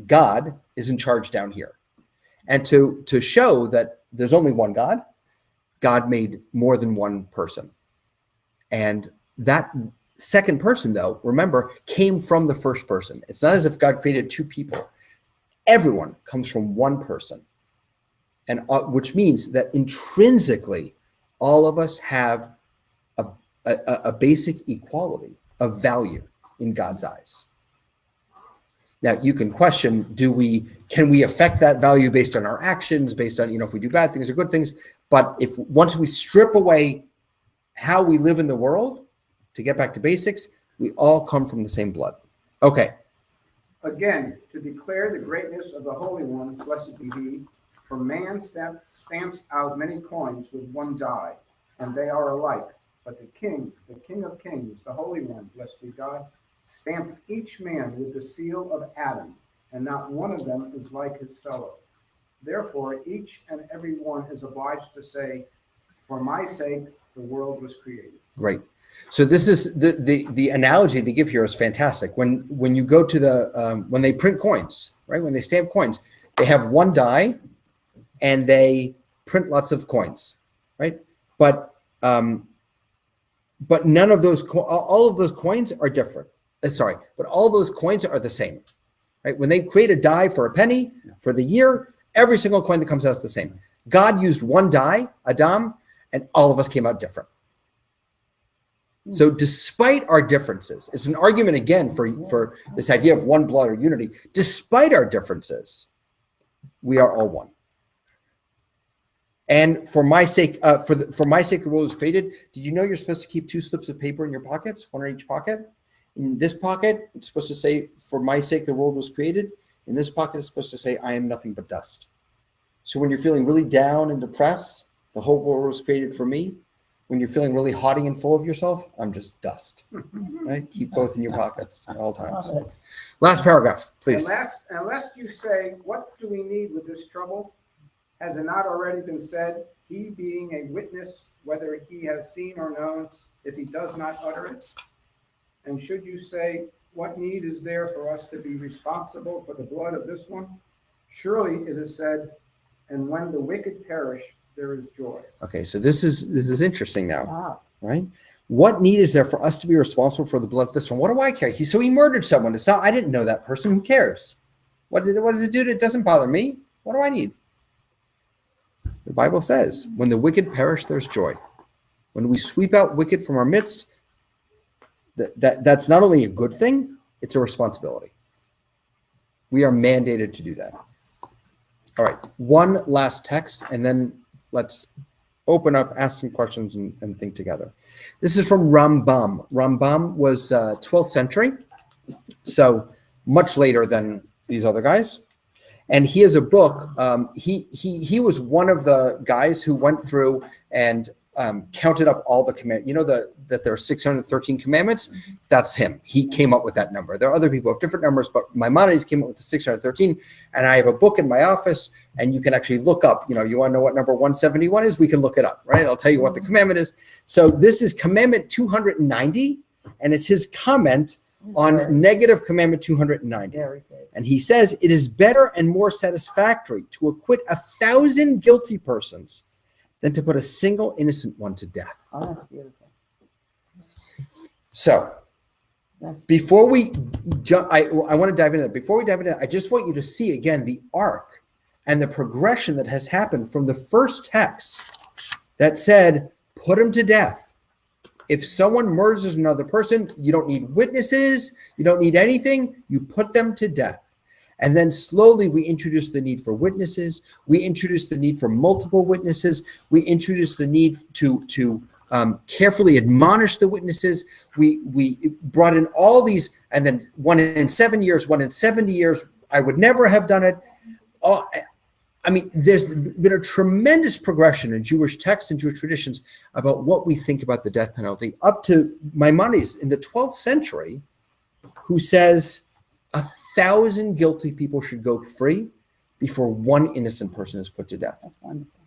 God, is in charge down here. And to show that there's only one God, God made more than one person. And that second person, though, remember, came from the first person. It's not as if God created two people. Everyone comes from one person. And which means that intrinsically, all of us have a basic equality of value in God's eyes. Now, you can question, can we affect that value based on our actions, based on, if we do bad things or good things? But once we strip away how we live in the world, to get back to basics, we all come from the same blood. Okay. Again, to declare the greatness of the Holy One, blessed be he, for man stamps out many coins with one die, and they are alike. But the King of Kings, the Holy One, blessed be God, stamped each man with the seal of Adam, and not one of them is like his fellow. Therefore, each and every one is obliged to say, for my sake, the world was created. Great. So this is the analogy they give here is fantastic. When you go to the when they print coins, right? When they stamp coins, they have one die, and they print lots of coins, right? But none of those all of those coins are different. Sorry, but all those coins are the same, right? When they create a die for a penny for the year, every single coin that comes out is the same. God used one die, Adam, and all of us came out different. So despite our differences, it's an argument again for this idea of one blood or unity. Despite our differences, we are all one. And for my sake, for my sake, the world was created. Did you know you're supposed to keep 2 slips of paper in your pockets, one in each pocket? In this pocket, it's supposed to say, "For my sake, the world was created." In this pocket, it's supposed to say, "I am nothing but dust." So when you're feeling really down and depressed, the whole world was created for me. When you're feeling really haughty and full of yourself, I'm just dust, right? Keep both in your pockets at all times. Last paragraph, please. And lest you say, what do we need with this trouble? Has it not already been said, he being a witness, whether he has seen or known, if he does not utter it? And should you say, what need is there for us to be responsible for the blood of this one? Surely it is said, and when the wicked perish, there is joy. Okay, so this is interesting now, right? What need is there for us to be responsible for the blood of this one? What do I care? He murdered someone. It's not. I didn't know that person. Who cares? What does it do? It doesn't bother me. What do I need? The Bible says, when the wicked perish, there's joy. When we sweep out wicked from our midst, that's not only a good thing, it's a responsibility. We are mandated to do that. All right, one last text, and then let's open up, ask some questions, and think together. This is from Rambam. Rambam was 12th century, so much later than these other guys. And he has a book. He was one of the guys who went through and counted up all the commandments. You know that there are 613 commandments? That's him. He came up with that number. There are other people with different numbers, but Maimonides came up with the 613. And I have a book in my office, and you can actually look up, you want to know what number 171 is? We can look it up, right? I'll tell you what the commandment is. So this is commandment 290, and it's his comment on negative commandment 290. And he says, it is better and more satisfactory to acquit 1,000 guilty persons than to put a single innocent one to death. Oh, that's beautiful. So before we jump, I want to dive into that. Before we dive into that, I just want you to see again the arc and the progression that has happened from the first text that said, put him to death. If someone murders another person, you don't need witnesses, you don't need anything, you put them to death. And then slowly we introduce the need for witnesses. We introduce the need for multiple witnesses. We introduce the need to carefully admonish the witnesses. We brought in all these, and then one in 7 years, one in 70 years. I would never have done it. There's been a tremendous progression in Jewish texts and Jewish traditions about what we think about the death penalty, up to Maimonides in the 12th century, who says 1,000 guilty people should go free before one innocent person is put to death. That's wonderful.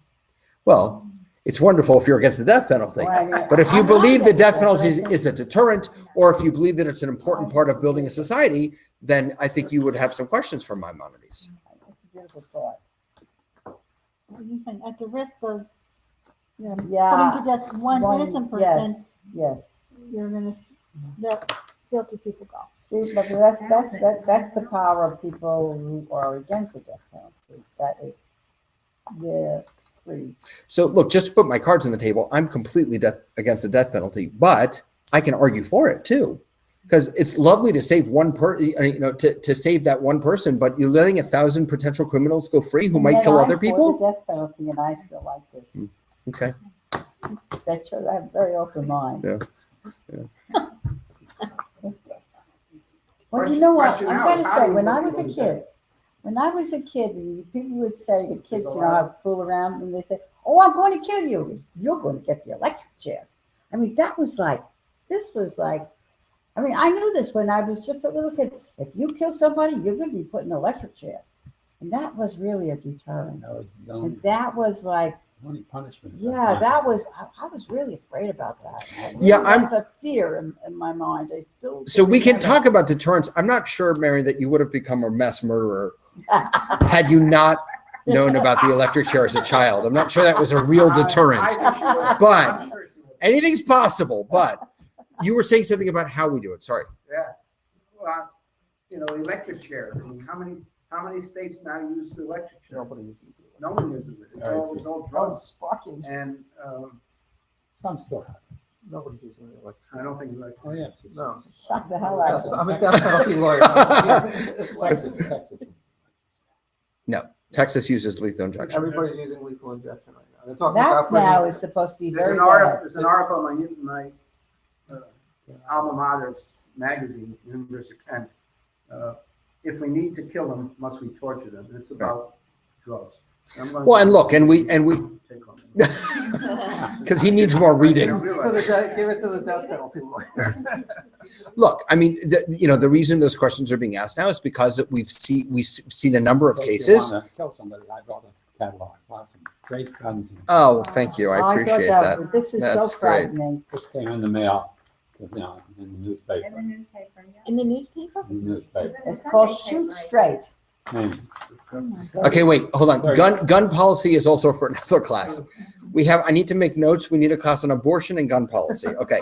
Well, it's wonderful if you're against the death penalty. But if you believe the death penalty is a deterrent, or if you believe that it's an important part of building a society, then I think you would have some questions for Maimonides. That's a beautiful thought. What are you saying? At the risk of Yeah. putting to death one innocent person, Yes. you're going to let guilty people go. See, but that's the power of people who are against the death penalty. That is their creed. So look, just to put my cards on the table, I'm completely against the death penalty, but I can argue for it too. Because it's lovely to save one to save that one person, but you're letting 1,000 potential criminals go free who might kill other people. The death penalty, and I still like this. Okay. That shows I have a very open mind. Yeah. Well, you know what? Question I'm now going is to how say, do when we I put was a people to death? kid, and people would say the kids, a you know, lot. how fool around, and they say, "Oh, I'm going to kill you. You're going to get the electric chair." I mean, this was like, I mean, I knew this when I was just a little kid. If you kill somebody, you're going to be put in an electric chair, and that was really a deterrent. That was the And that was like, only punishment. yeah, that was. I was really afraid about that. I really Yeah, I'm- had a fear in my mind. I still. So we can remember. talk about deterrence. I'm not sure, Mary, that you would have become a mass murderer had you not known about the electric chair as a child. I'm not sure that was a real deterrent. But- I'm sure she would. Anything's possible, but you were saying something about how we do it. Sorry. Yeah. Well, you know, electric chairs. I mean, how many states now use the electric chair? Nobody uses it. No one uses it. It's all Oh, drugs. sparking. And Some still have. Nobody's using the electric. I don't think electric. Oh, yes. No. Shock the hell out of I'm me. a death penalty lawyer. Texas. No, Texas uses lethal injection. Everybody's using lethal injection right now. They're talking That about now putting, is supposed to be There's very an bad. article in my alma mater's magazine, University of Kent. If we need to kill them, must we torture them? And it's about drugs. Well, and look, and we, Take on them. because he needs more They don't reading. realize it. give it to the death penalty lawyer. Look, I mean, the reason those questions are being asked now is because we've seen a number of If you cases. wanna kill somebody, I brought a catalog, lots of great guns. And Oh, thank you. Oh, I thought appreciate that. This is so That's great. frightening. this came in the mail, you know, in the newspaper. In the newspaper, yeah. In the newspaper? In the newspaper. It's called Shoot Straight. And Okay, wait, hold on. Gun policy is also for another class. I need to make notes. We need a class on abortion and gun policy. Okay.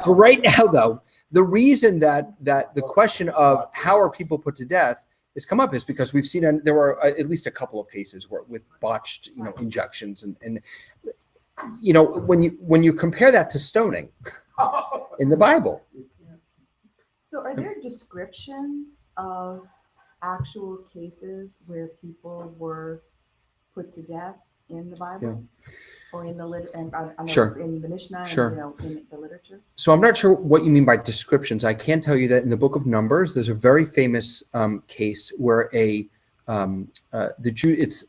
For right now, though, the reason that the question of how are people put to death has come up is because we've seen there were at least a couple of cases with botched, injections and when you compare that to stoning in the Bible. So are there descriptions of actual cases where people were put to death in the Bible? Or in the Sure. in the Mishnah, Sure. in the literature? So I'm not sure what you mean by descriptions. I can tell you that in the book of Numbers, there's a very famous case where it's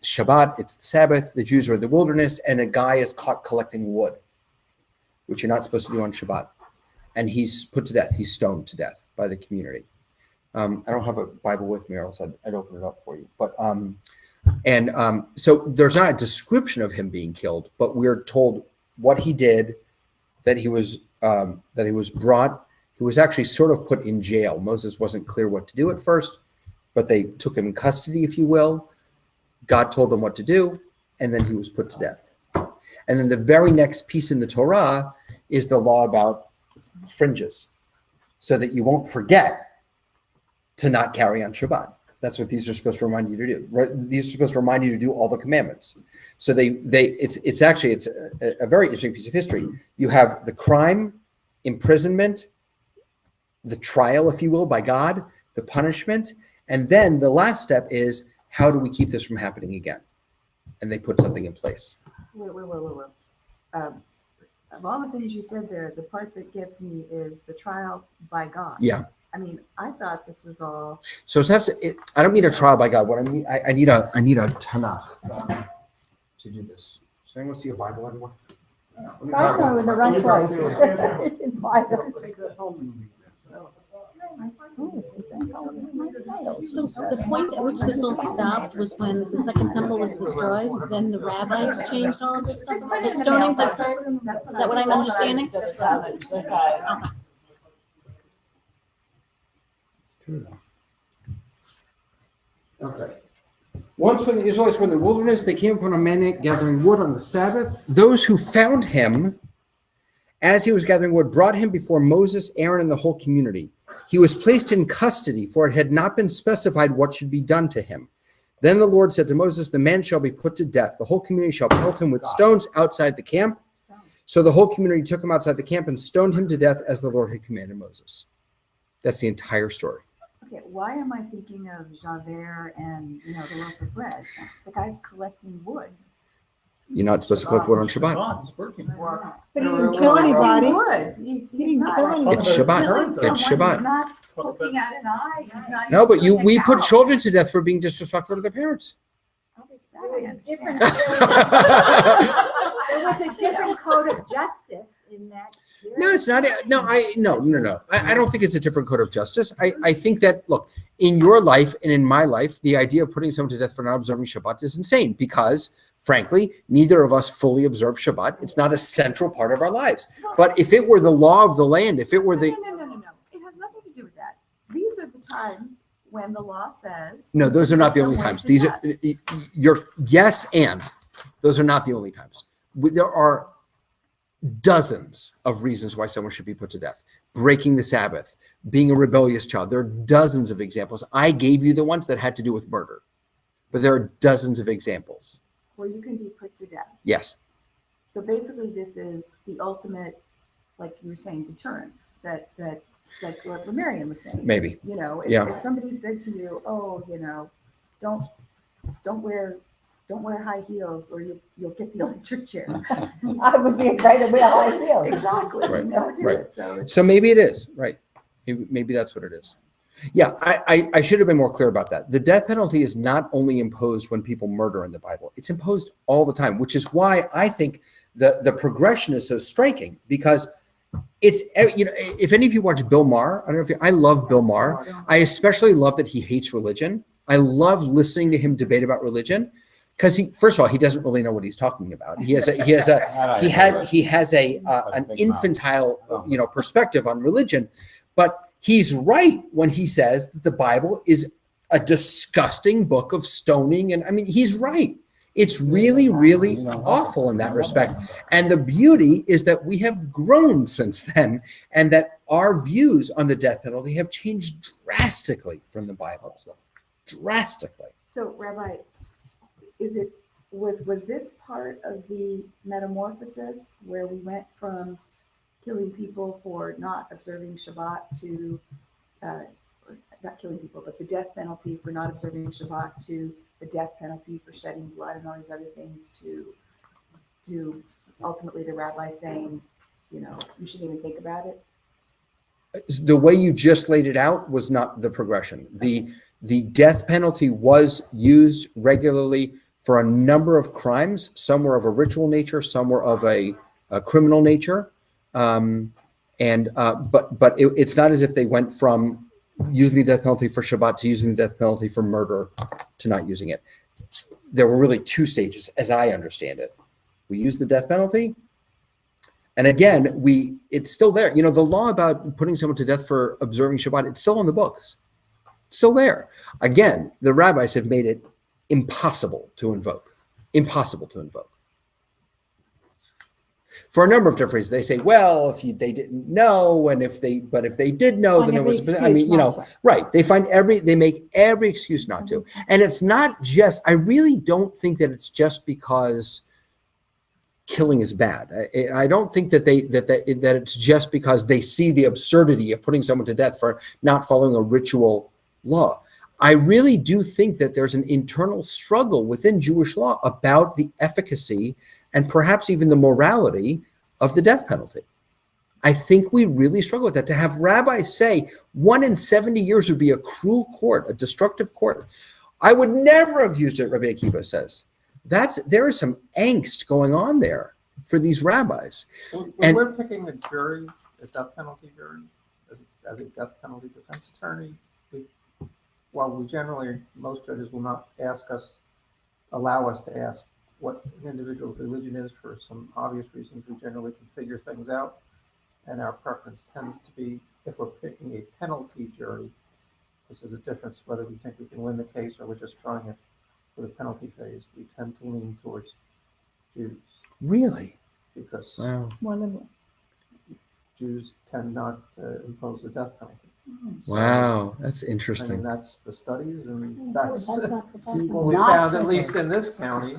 Shabbat, it's the Sabbath, the Jews are in the wilderness, and a guy is caught collecting wood, which you're not supposed to do on Shabbat. And he's put to death. He's stoned to death by the community. I don't have a Bible with me, or else I'd open it up for you. But so there's not a description of him being killed, but we're told what he did, that he was brought. He was actually sort of put in jail. Moses wasn't clear what to do at first, but they took him in custody, if you will. God told them what to do, and then he was put to death. And then the very next piece in the Torah is the law about fringes, so that you won't forget to not carry on Shabbat. That's what these are supposed to remind you to do. Right? These are supposed to remind you to do all the commandments. So it's actually a very interesting piece of history. You have the crime, imprisonment, the trial, if you will, by God, the punishment, and then the last step is, how do we keep this from happening again? And they put something in place. Wait. Of all the things you said there, the part that gets me is the trial by God. Yeah. I mean, I thought this was all. So I don't need a trial by God. What I mean, I need a Tanakh to do this. Does anyone see a Bible anymore? I know, in the right place. In Bible. Take that home and read that. Oh, it's the same color as my title. So the point at which this all stopped was when the Second Temple was destroyed, then the rabbis changed all of this stuff. So stonings that started, is that what I'm understanding? it's true though. Okay. Once when the Israelites were in the wilderness, they came upon a man gathering wood on the Sabbath. Those who found him as he was gathering wood brought him before Moses, Aaron, and the whole community. He was placed in custody, for it had not been specified what should be done to him. Then the Lord said to Moses, the man shall be put to death. The whole community shall pelt him with stones outside the camp. So the whole community took him outside the camp and stoned him to death as the Lord had commanded Moses. That's the entire story. Okay, why am I thinking of Javert and the loaf of bread? The guy's collecting wood. You're not supposed to collect wood on Shabbat. But he didn't kill anybody. Wood. He's He didn't not kill anybody. It's Shabbat. killing It's someone. Shabbat. He's not poking at an eye. He's not No, even but putting we it put out. children to death for being disrespectful to their parents. That I understand. Different- There was a different code of justice in that. No, it's not. No, I don't think it's a different code of justice. I think that, look, in your life and in my life, the idea of putting someone to death for not observing Shabbat is insane because, frankly, neither of us fully observe Shabbat. It's not a central part of our lives. But if it were the law of the land, if it were the... No. It has nothing to do with that. These are the times when the law says. No, those are not the only someone times. to These are, death. yes, and those are not the only times. There are dozens of reasons why someone should be put to death. Breaking the Sabbath, being a rebellious child. There are dozens of examples. I gave you the ones that had to do with murder, but there are dozens of examples. Where you can be put to death. Yes. So basically, this is the ultimate, like you were saying, deterrence that like what Miriam was saying. Maybe. You know, Yeah. if somebody said to you, "Oh, you know, don't wear high heels, or you'll get the electric chair." I would be afraid to wear high heels. Exactly. Right, You never do right. it. So So maybe it is, right? Maybe that's what it is. Yeah, I should have been more clear about that. The death penalty is not only imposed when people murder in the Bible. It's imposed all the time, which is why I think the progression is so striking, because it's, you know, if any of you watch Bill Maher, I don't know if I love Bill Maher. I especially love that he hates religion. I love listening to him debate about religion because first of all, he doesn't really know what he's talking about. He has an infantile, you know, perspective on religion, but he's right when he says that the Bible is a disgusting book of stoning. And I mean, he's right. It's really, really awful in that respect. And the beauty is that we have grown since then, and that our views on the death penalty have changed drastically from the Bible. Drastically. So, Rabbi, was this part of the metamorphosis where we went from killing people for not observing Shabbat to not killing people, but the death penalty for not observing Shabbat to the death penalty for shedding blood and all these other things to ultimately the rabbi saying, you know, you shouldn't even think about it? The way you just laid it out was not the progression. The death penalty was used regularly for a number of crimes. Some were of a ritual nature, some were of a criminal nature. But it's not as if they went from using the death penalty for Shabbat to using the death penalty for murder to not using it. There were really two stages, as I understand it. We used the death penalty, and again, it's still there. You know, the law about putting someone to death for observing Shabbat, it's still in the books. It's still there. Again, the rabbis have made it impossible to invoke. Impossible to invoke. For a number of different reasons. They say, well, they didn't know, and if they did know, then it was, I mean, you know, right. They make every excuse not to. And it's not just, I really don't think that it's just because killing is bad. I don't think that that it's just because they see the absurdity of putting someone to death for not following a ritual law. I really do think that there's an internal struggle within Jewish law about the efficacy and perhaps even the morality of the death penalty. I think we really struggle with that. To have rabbis say 1 in 70 years would be a cruel court, a destructive court. I would never have used it, Rabbi Akiva says. There is some angst going on there for these rabbis. When we're picking a jury, a death penalty jury, as a death penalty defense attorney, most judges will not allow us to ask what an individual's religion is for some obvious reasons. We generally can figure things out, and our preference tends to be, if we're picking a penalty jury, this is a difference whether we think we can win the case or we're just trying it for the penalty phase. We tend to lean towards Jews. Really? Because More liberal. Jews tend not to impose the death penalty. Wow, that's I mean, interesting. that's the studies, and that's not surprising. what we found, at least in this county.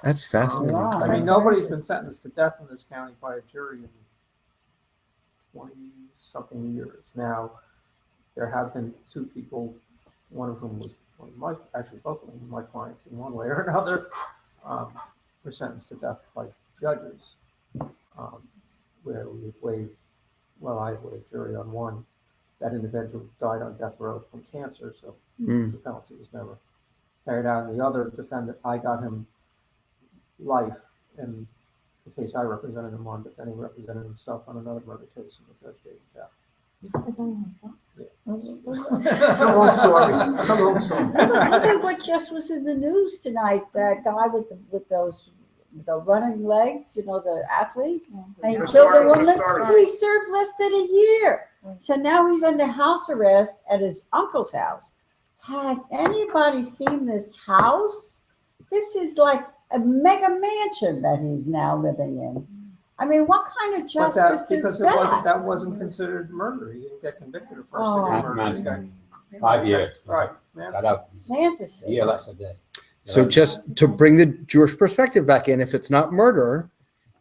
That's fascinating. I mean, nobody's been sentenced to death in this county by a jury in 20-something years. Now, there have been two people, one of whom was both of them were my clients in one way or another, were sentenced to death by judges, where we waived, I waived jury on one. that individual died on death row from cancer, so Mm. the penalty was never carried out. And the other defendant, I got him life in the case I represented him on, but then he represented himself on another murder case and the judge gave him death. It's a long story. It's a long story. Look at what just was in the news tonight, that guy with the running legs, the athlete, and he The killed a story, the woman. story. He served less than a year. So now he's under house arrest at his uncle's house. Has anybody seen this house? This is like a mega mansion that he's now living in. I mean, what kind of But that, justice is because that? that wasn't considered murder. He didn't get convicted of first Oh. degree murder. Manslaughter. 5 years. Right. Got out Fantasy. a year less a day. So just to bring the Jewish perspective back in, if it's not murder,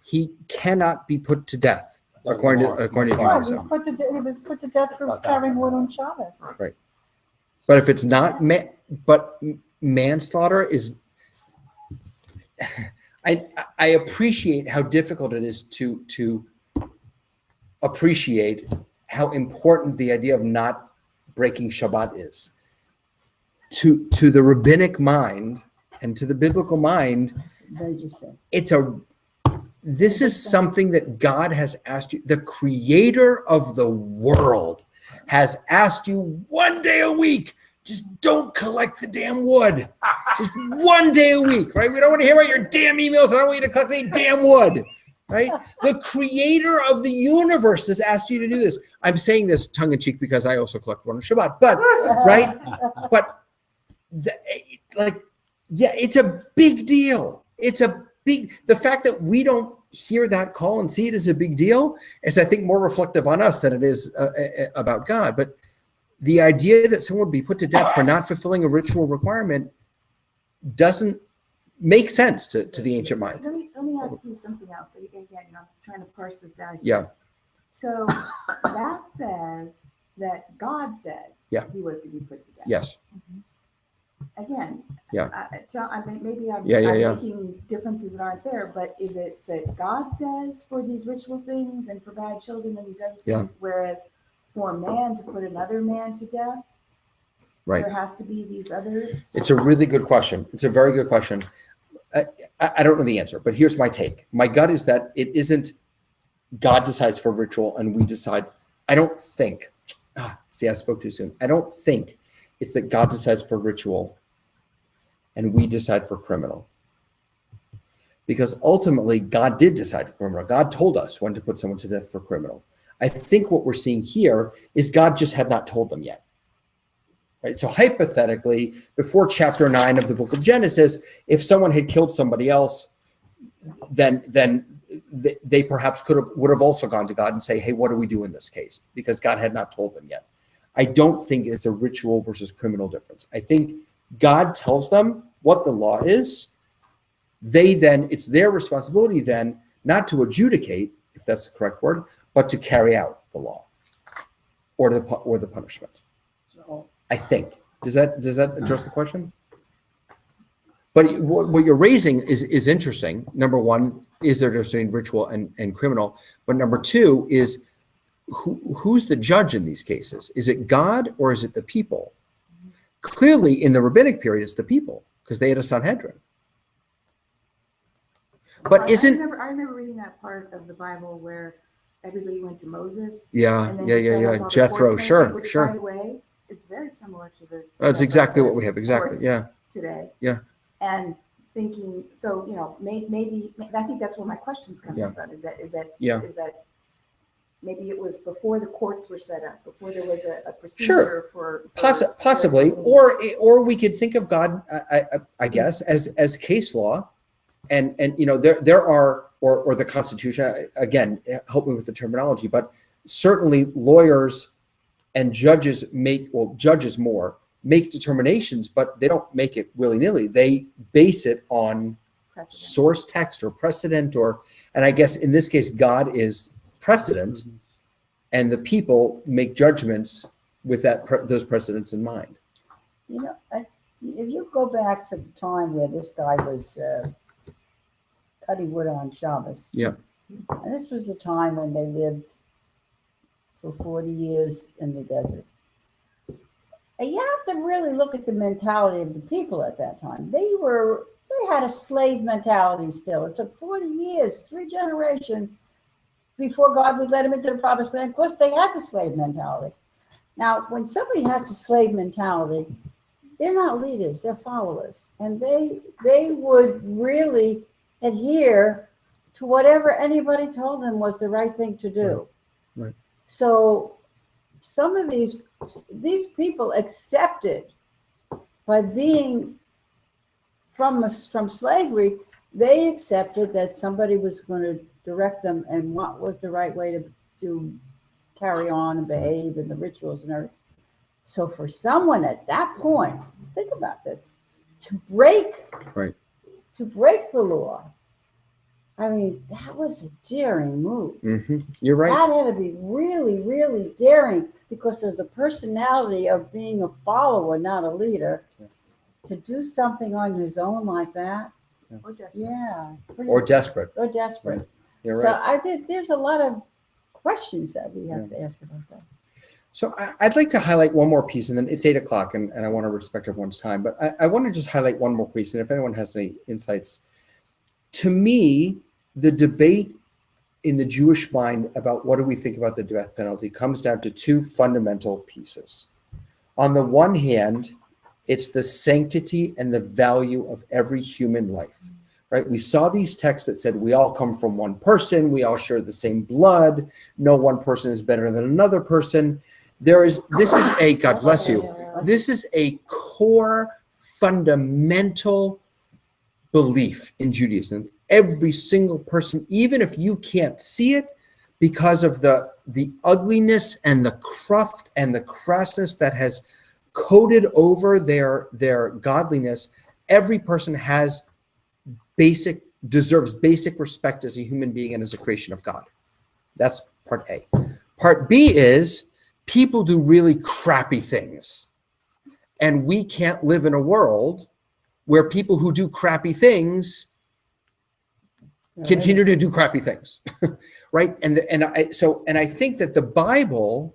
he cannot be put to death, according to Right, he was Judaism. he was put to death for carrying wood on Shabbos. But if it's not, but manslaughter is. I appreciate how difficult it is to appreciate how important the idea of not breaking Shabbat is. To the rabbinic mind and to the biblical mind, They just said. this is something that God has asked you. The creator of the world has asked you one day a week, just don't collect the damn wood. Just one day a week, right? We don't want to hear about your damn emails. I don't want you to collect any damn wood, right? The creator of the universe has asked you to do this. I'm saying this tongue in cheek because I also collect wood on Shabbat, but, right? But, it's a big deal. The fact that we don't hear that call and see it as a big deal is, I think, more reflective on us than it is about God. But the idea that someone would be put to death for not fulfilling a ritual requirement doesn't make sense to the ancient mind. Let me ask you something else. Again, I'm trying to parse this out here. Yeah. So that says that God said he was to be put to death. Yes. Again, Yeah. Maybe I'm Yeah. making differences that aren't there, but is it that God says for these ritual things and for bad children and these other things, whereas for a man to put another man to death, Right. there has to be these other. It's a really good question. It's a very good question. I don't know the answer, but here's my take. My gut is that it isn't God decides for ritual and we decide. I don't think. See, I spoke too soon. I don't think it's that God decides for ritual and we decide for criminal. Because ultimately, God did decide for criminal. God told us when to put someone to death for criminal. I think what we're seeing here is God just had not told them yet. Right? So hypothetically, before chapter 9 of the book of Genesis, if someone had killed somebody else, then they perhaps would have also gone to God and say, hey, what do we do in this case? Because God had not told them yet. I don't think it's a ritual versus criminal difference. I think God tells them what the law is. It's their responsibility then not to adjudicate, if that's the correct word, but to carry out the law or the punishment. I think. Does that address the question? But what you're raising is interesting. Number one, is there a difference between ritual and criminal? But number two is who's the judge in these cases? Is it God or is it the people? Clearly, in the rabbinic period, it's the people because they had a Sanhedrin. But I remember reading that part of the Bible where everybody went to Moses. Yeah. Jethro, sure. By the way, it's very similar to the. That's exactly what we have. Exactly. courts Yeah. Today. Yeah. And thinking, so maybe I think that's where my question's coming from. Is that maybe it was before the courts were set up, before there was a procedure for possibly, or we could think of God, I guess, as case law, and there are or the Constitution. Again, help me with the terminology, but certainly lawyers and judges make determinations, but they don't make it willy-nilly. They base it on precedent. Source text or precedent, and I guess in this case, God is precedent, and the people make judgments with those precedents in mind. If you go back to the time where this guy was cutting wood on Shabbos, yeah, and this was a time when they lived for 40 years in the desert. And you have to really look at the mentality of the people at that time. They had a slave mentality still. It took 40 years, 3 generations before God would let them into the promised land. Of course, they had the slave mentality. Now, when somebody has a slave mentality, they're not leaders, they're followers. And they would really adhere to whatever anybody told them was the right thing to do. Right. So some of these people accepted by being from slavery, they accepted that somebody was going to direct them and what was the right way to carry on and behave and the rituals and everything. So for someone at that point, think about this, to break the law, I mean, that was a daring move. You're right. That had to be really, really daring because of the personality of being a follower, not a leader. Yeah. To do something on his own like that. Or desperate. Yeah. Or desperate. Or desperate. Right. You're So right. I think there's a lot of questions that we have to ask about that. So I'd like to highlight one more piece, and then it's 8 o'clock, and I want to respect everyone's time. But I want to just highlight one more piece, and if anyone has any insights. To me, the debate in the Jewish mind about what do we think about the death penalty comes down to 2 fundamental pieces. On the one hand, it's the sanctity and the value of every human life, right? We saw these texts that said we all come from one person, we all share the same blood, no one person is better than another person. This is a, God bless you, this is a core fundamental belief in Judaism. Every single person, even if you can't see it because of the ugliness and the cruft and the crassness that has coated over their godliness, every person deserves basic respect as a human being and as a creation of God. That's part A. Part B is people do really crappy things. And we can't live in a world where people who do crappy things continue to do crappy things, right? And I think that the Bible,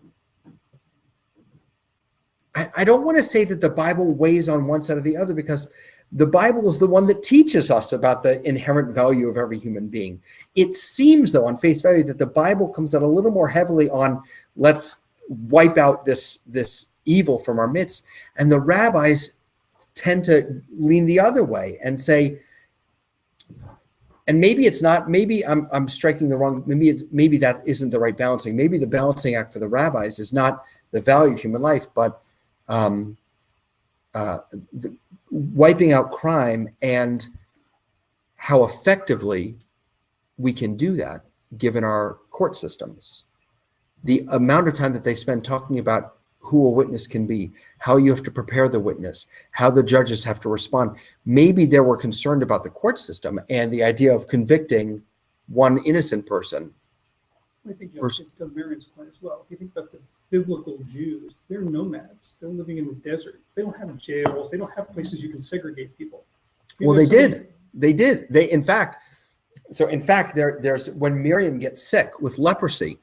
I don't want to say that the Bible weighs on one side or the other, because the Bible is the one that teaches us about the inherent value of every human being. It seems, though, on face value, that the Bible comes out a little more heavily on let's wipe out this evil from our midst, and the rabbis tend to lean the other way and say. And maybe it's not. Maybe I'm striking the wrong. Maybe that isn't the right balancing. Maybe the balancing act for the rabbis is not the value of human life, but wiping out crime and how effectively we can do that, given our court systems. The amount of time that they spend talking about who a witness can be, how you have to prepare the witness, how the judges have to respond. Maybe they were concerned about the court system and the idea of convicting one innocent person. I think to Miriam's point as well. If you think about the biblical Jews, they're nomads. They're living in the desert. They don't have jails. They don't have places you can segregate people. Well, they did. In fact, there's when Miriam gets sick with leprosy,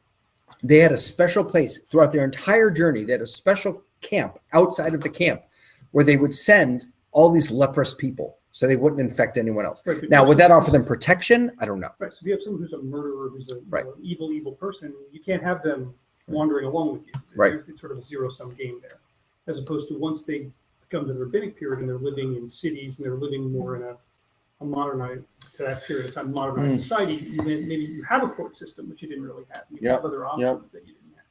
they had a special place throughout their entire journey. They had a special camp outside of the camp where they would send all these leprous people so they wouldn't infect anyone else. Right, now, would that offer them protection? I don't know. Right. So if you have someone who's a murderer, who's a right. An evil person, you can't have them wandering along with you. Right. It's sort of a zero-sum game there. As opposed to once they come to the rabbinic period and they're living in cities and they're living more in a modernized, to that period of time, modernized society, then maybe you have a court system, which you didn't really have. You have other options that you didn't have.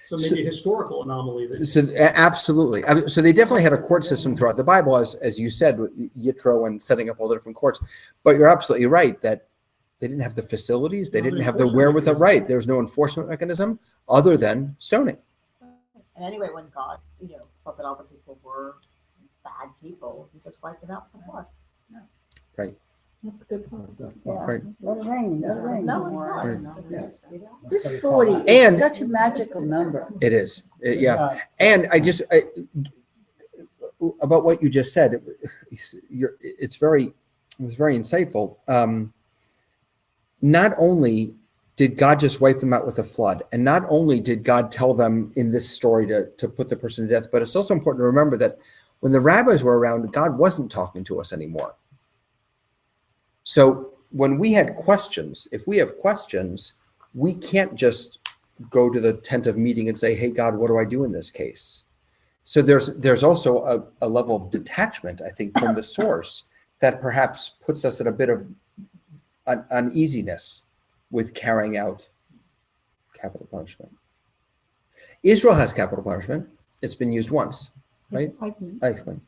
So maybe a historical anomaly. Absolutely. So they definitely had a court system throughout the Bible, as you said, with Yitro and setting up all the different courts. But you're absolutely right that they didn't have the facilities. They didn't have the wherewithal. Right. There was no enforcement mechanism other than stoning. And anyway, when God, thought that all the people were bad people, he just wiped them out with the flood. Right. That's a good point. Yeah. Right. Let it rain. Let it rain. No, it's not. This 40 And- is such a magical number. It is. Yeah. And about what you just said, it was very insightful. Not only did God just wipe them out with a flood? And not only did God tell them in this story to put the person to death, but it's also important to remember that when the rabbis were around, God wasn't talking to us anymore. So when we had questions, if we have questions, we can't just go to the tent of meeting and say, hey, God, what do I do in this case? So there's also a level of detachment, I think, from the source that perhaps puts us at a bit of uneasiness with carrying out capital punishment. Israel has capital punishment. It's been used once, right? Eichmann.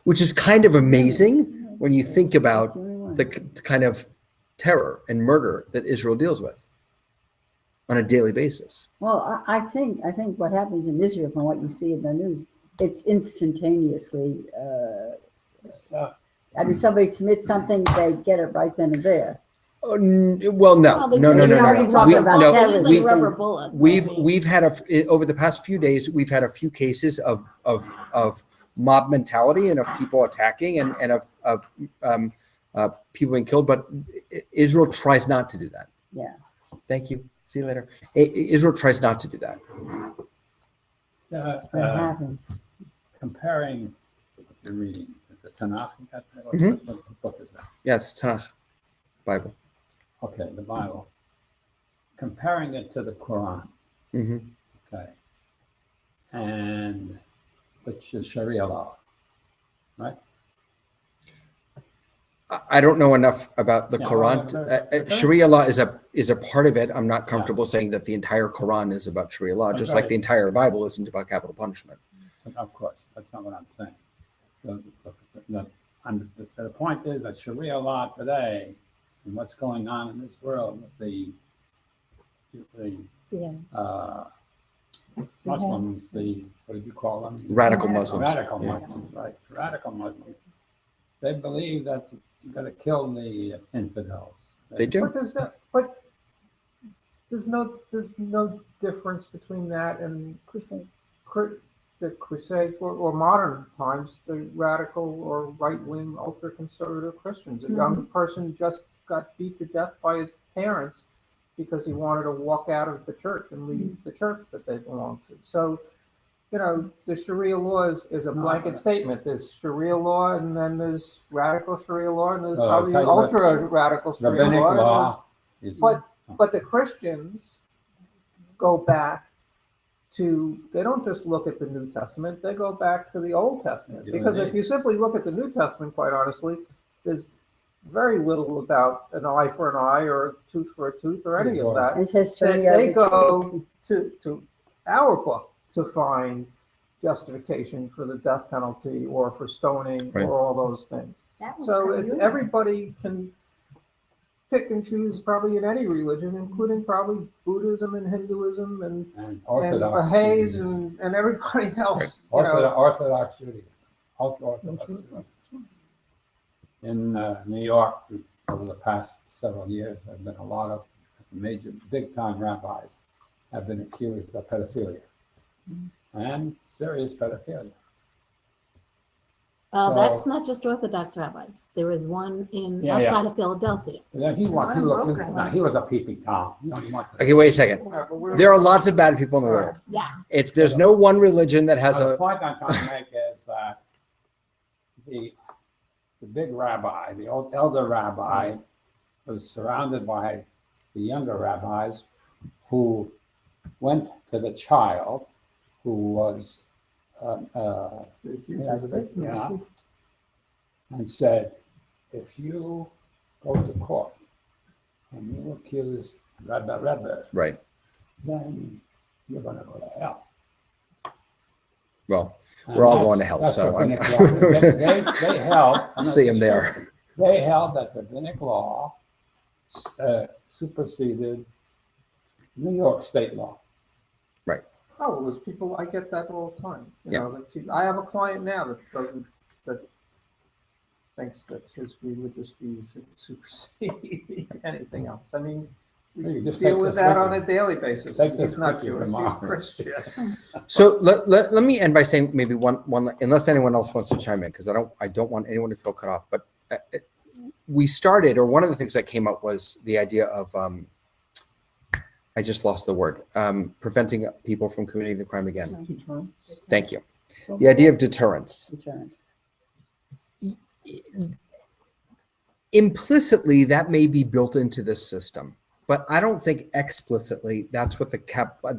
Which is kind of amazing when you think about the kind of terror and murder that Israel deals with on a daily basis. Well, I think what happens in Israel, from what you see in the news, it's instantaneously. I mean, somebody commits something, they get it right then and there. Well, no. We've had over the past few days, we've had a few cases of mob mentality and of people attacking and of people being killed, but Israel tries not to do that. Yeah. Thank you. See you later. Israel tries not to do that. What happens? Comparing what you're reading, the Tanakh, what book is that? Yes, Tanakh, Bible. Okay, the Bible. Comparing it to the Quran. Mm-hmm. Okay. And which is Sharia law, right? I don't know enough about the Quran. Sharia law is a part of it. I'm not comfortable saying that the entire Quran is about Sharia law, just like the entire Bible isn't about capital punishment. Of course, that's not what I'm saying. The point is that Sharia law today and what's going on in this world with the Muslims, what did you call them? Radical Muslims. Radical Muslims, right? Radical Muslims. They believe that you've got to kill the infidels. They do. But there's no difference between that and Crusades. The Crusades or modern times, the radical or right-wing ultra-conservative Christians. A young person just got beat to death by his parents because he wanted to walk out of the church and leave the church that they belonged to. So, the Sharia law is a blanket statement. There's Sharia law, and then there's radical Sharia law, and there's probably ultra-radical Sharia law. But the Christians go back to, they don't just look at the New Testament, they go back to the Old Testament. Because if you simply look at the New Testament, quite honestly, there's very little about an eye for an eye or a tooth for a tooth or any of that. They go to our book to find justification for the death penalty or for stoning or all those things. So it's everybody can pick and choose probably in any religion, including probably Buddhism and Hinduism and Orthodox Hays and everybody else. Orthodox Judaism, ultra-Orthodox Judaism. In New York, over the past several years, there have been a lot of major, big-time rabbis have been accused of pedophilia and serious pedophilia. That's not just Orthodox rabbis. There was one outside of Philadelphia. He was a peeping Tom. Okay, wait a second. There are lots of bad people in the world. Yeah. There's no one religion that has The point I'm trying to make is that the big rabbi, the old elder rabbi, was surrounded by the younger rabbis who went to the child who was and said, if you go to court and you accuse Rebbe, right, then you're going to go to hell. Well, we're all going to hell, so they held. I'll see him there. They held that rabbinic law superseded New York state law. Right. Oh, well, there's people, I get that all the time. I have a client now that thinks that his religious views supersede anything else. I mean, we just deal with that on a daily basis. He's not Jewish, he's Christian. So let me end by saying maybe one, unless anyone else wants to chime in, because I don't want anyone to feel cut off. But we started, or one of the things that came up was the idea of I just lost the word. Preventing people from committing the crime again. Thank you. The idea of deterrence. Deterrent. Implicitly, that may be built into this system, but I don't think explicitly that's what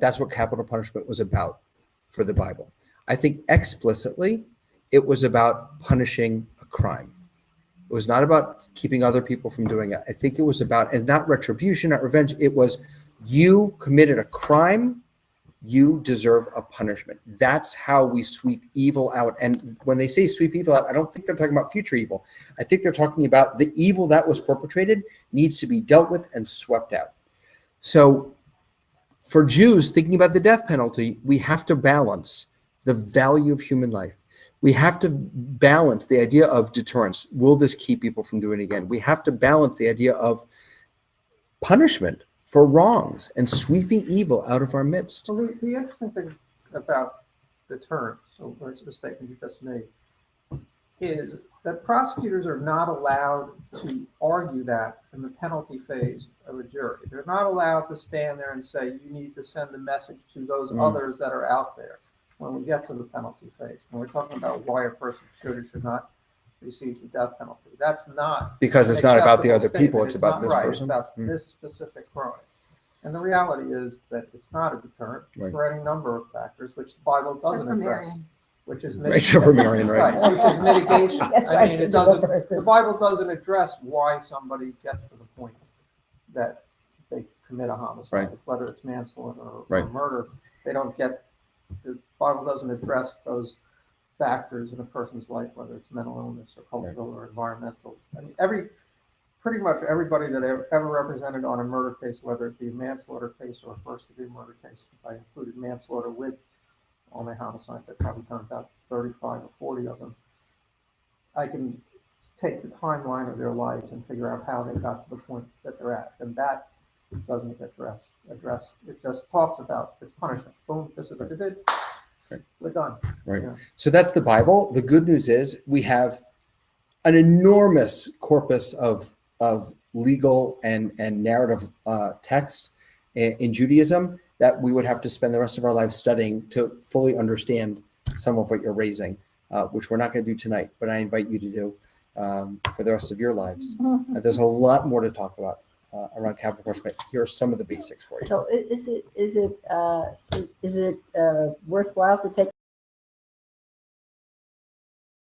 that's what capital punishment was about for the Bible. I think explicitly it was about punishing a crime. It was not about keeping other people from doing it. I think it was about, and not retribution, not revenge. It was, you committed a crime, you deserve a punishment. That's how we sweep evil out. And when they say sweep evil out, I don't think they're talking about future evil. I think they're talking about the evil that was perpetrated needs to be dealt with and swept out. So for Jews thinking about the death penalty, we have to balance the value of human life. We have to balance the idea of deterrence. Will this keep people from doing it again? We have to balance the idea of punishment for wrongs and sweeping evil out of our midst. Well, the interesting thing about deterrence, or the statement you just made, is that prosecutors are not allowed to argue that in the penalty phase of a jury. They're not allowed to stand there and say, you need to send a message to those others that are out there when we get to the penalty phase. When we're talking about why a person should or should not receive the death penalty. That's not because it's not about the other people, it's about this right. person. It's about this specific crime. And the reality is that it's not a deterrent for any number of factors, which the Bible doesn't address, which is mitigation. Right. Which is mitigation. That's I why mean, it's it such a good doesn't. person. The Bible doesn't address why somebody gets to the point that they commit a homicide, whether it's manslaughter or murder. They don't get. The Bible doesn't address those factors in a person's life, whether it's mental illness or cultural or environmental. I mean, pretty much everybody that ever represented on a murder case, whether it be a manslaughter case or a first-degree murder case, if I included manslaughter with all my homicides, I've probably done about 35 or 40 of them. I can take the timeline of their lives and figure out how they got to the point that they're at, and that doesn't get addressed. It just talks about its punishment. Boom, this is what it did. We're done. Right. Yeah. So that's the Bible. The good news is we have an enormous corpus of legal and narrative text in Judaism that we would have to spend the rest of our lives studying to fully understand some of what you're raising, which we're not going to do tonight, but I invite you to do for the rest of your lives. There's a lot more to talk about around capital punishment. Here are some of the basics for you. So is it worthwhile to take